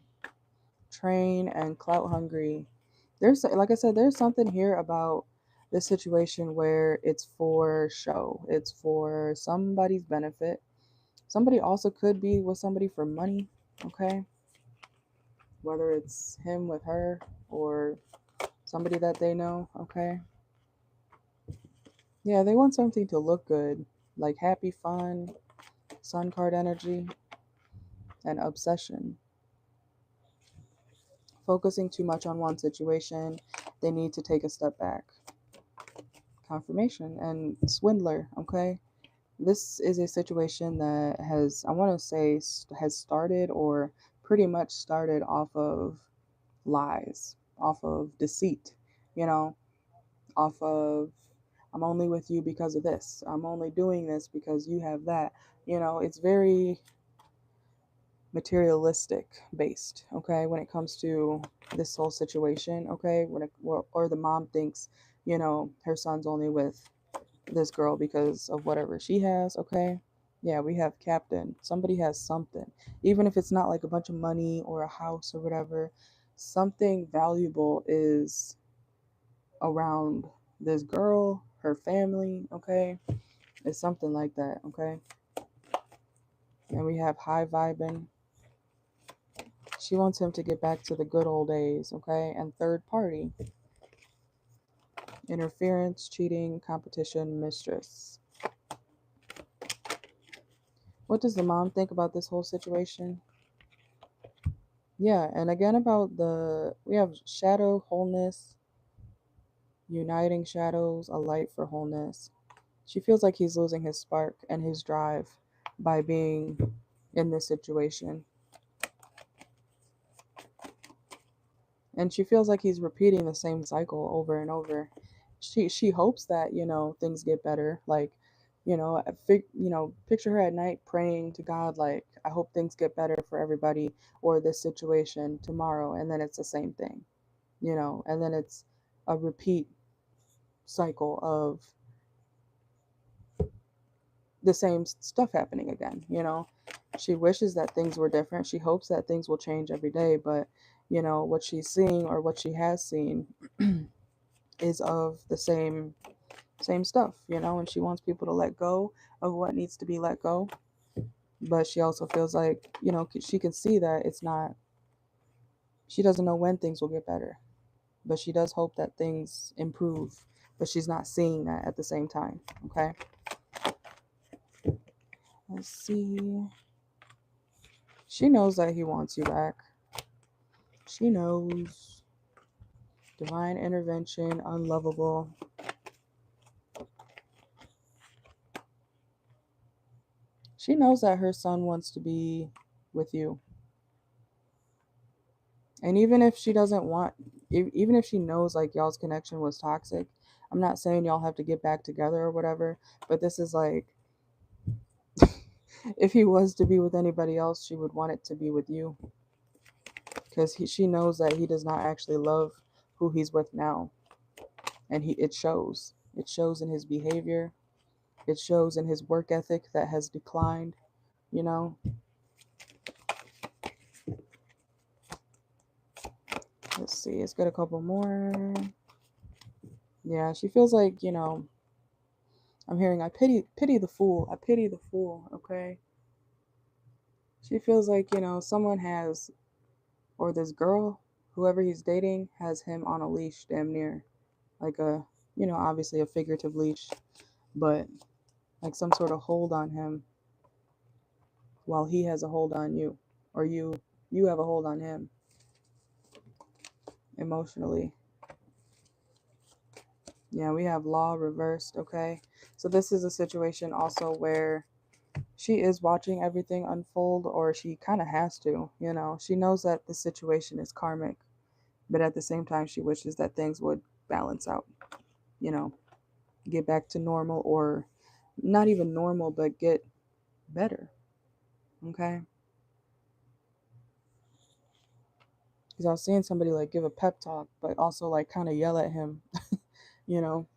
train, and clout hungry. There's, like I said, there's something here about this situation where it's for show. It's for somebody's benefit. Somebody also could be with somebody for money, okay? Whether it's him with her or somebody that they know, okay? Yeah, they want something to look good, like happy, fun, sun card energy, and obsession. Focusing too much on one situation, they need to take a step back. Confirmation and swindler, okay? This is a situation that has, I want to say, has started or pretty much started off of lies, off of deceit, you know, off of I'm only with you because of this. I'm only doing this because you have that. You know, it's very materialistic based, okay, when it comes to this whole situation, okay? Or the mom thinks, you know, her son's only with this girl because of whatever she has, okay? Yeah, we have captain. Somebody has something. Even if it's not like a bunch of money or a house or whatever, something valuable is around this girl, her family, okay? It's something like that, okay? And we have high vibing. She wants him to get back to the good old days, okay? And third party. Interference, cheating, competition, mistress. What does the mom think about this whole situation? Yeah, and again about we have shadow, wholeness, uniting shadows, a light for wholeness. She feels like he's losing his spark and his drive by being in this situation. And she feels like he's repeating the same cycle over and over. She hopes that, you know, things get better. Like, you know, picture her at night praying to God, like, I hope things get better for everybody or this situation tomorrow. And then it's the same thing, you know, and then it's a repeat cycle of the same stuff happening again, you know. She wishes that things were different. She hopes that things will change every day, but you know, what she's seeing or what she has seen is of the same stuff, you know, and she wants people to let go of what needs to be let go. But she also feels like, you know, she can see that it's not, she doesn't know when things will get better, but she does hope that things improve, but she's not seeing that at the same time, okay? Let's see. She knows that he wants you back. She knows. Divine intervention, unlovable. She knows that her son wants to be with you. And even if she doesn't want, even if she knows like y'all's connection was toxic, I'm not saying y'all have to get back together or whatever, but this is like, if he was to be with anybody else, she would want it to be with you. Because she knows that he does not actually love who he's with now. And it shows. It shows in his behavior. It shows in his work ethic that has declined, you know. Let's see, let's get a couple more. Yeah, she feels like, you know, I'm hearing, I pity the fool. I pity the fool, okay? She feels like, you know, someone has, or this girl, whoever he's dating, has him on a leash, damn near. Like a, you know, obviously a figurative leash, but like some sort of hold on him while he has a hold on you. Or you have a hold on him emotionally. Yeah, we have law reversed, okay? So this is a situation also where she is watching everything unfold, or she kind of has to, you know. She knows that the situation is karmic, but at the same time, she wishes that things would balance out, you know, get back to normal, or not even normal, but get better, okay? Because I was seeing somebody like give a pep talk, but also like kind of yell at him, you know.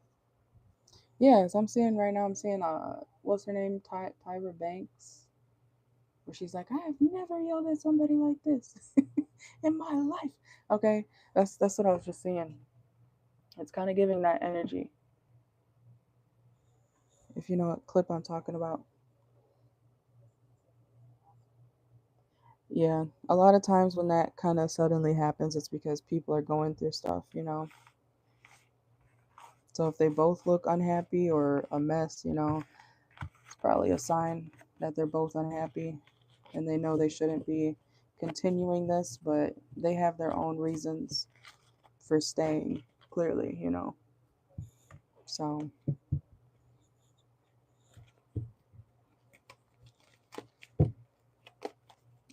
Yeah, so I'm seeing right now, I'm seeing, what's her name? Tyra Banks, where she's like, I have never yelled at somebody like this in my life. Okay, that's what I was just seeing. It's kind of giving that energy, if you know what clip I'm talking about. Yeah, a lot of times when that kind of suddenly happens, it's because people are going through stuff, you know. So if they both look unhappy or a mess, you know, it's probably a sign that they're both unhappy and they know they shouldn't be continuing this, but they have their own reasons for staying, clearly, you know. So,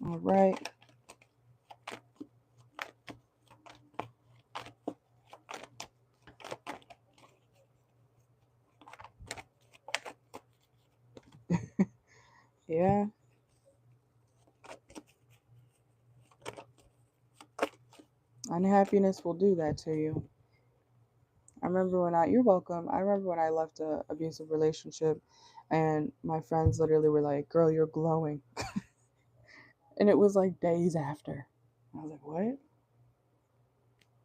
all right. Yeah, unhappiness will do that to you. You're welcome. I remember when I left a abusive relationship and my friends literally were like, girl, you're glowing. And it was like days after. I was like, what?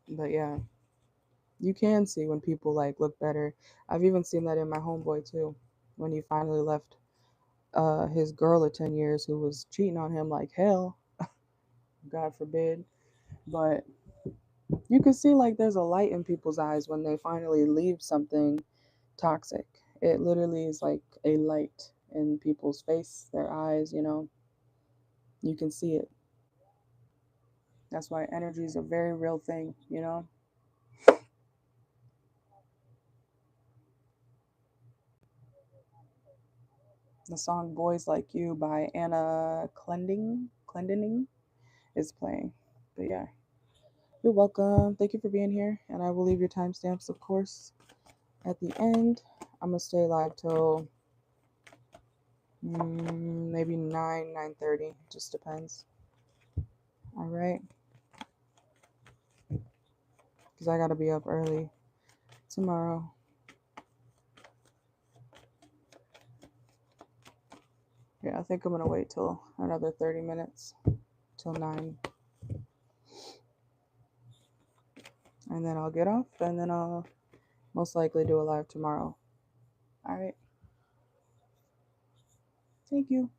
But yeah, you can see when people like look better. I've even seen that in my homeboy too, when he finally left his girl of 10 years who was cheating on him like hell, God forbid. But you can see like there's a light in people's eyes when they finally leave something toxic. It literally is like a light in people's face, their eyes, you know. You can see it. That's why energy is a very real thing, you know. The song Boys Like You by Anna Clendening is playing. But yeah, you're welcome. Thank you for being here. And I will leave your timestamps, of course, at the end. I'm going to stay live till maybe 9:30. Just depends. All right. Because I got to be up early tomorrow. Yeah, I think I'm going to wait till another 30 minutes till 9. And then I'll get off and then I'll most likely do a live tomorrow. All right. Thank you.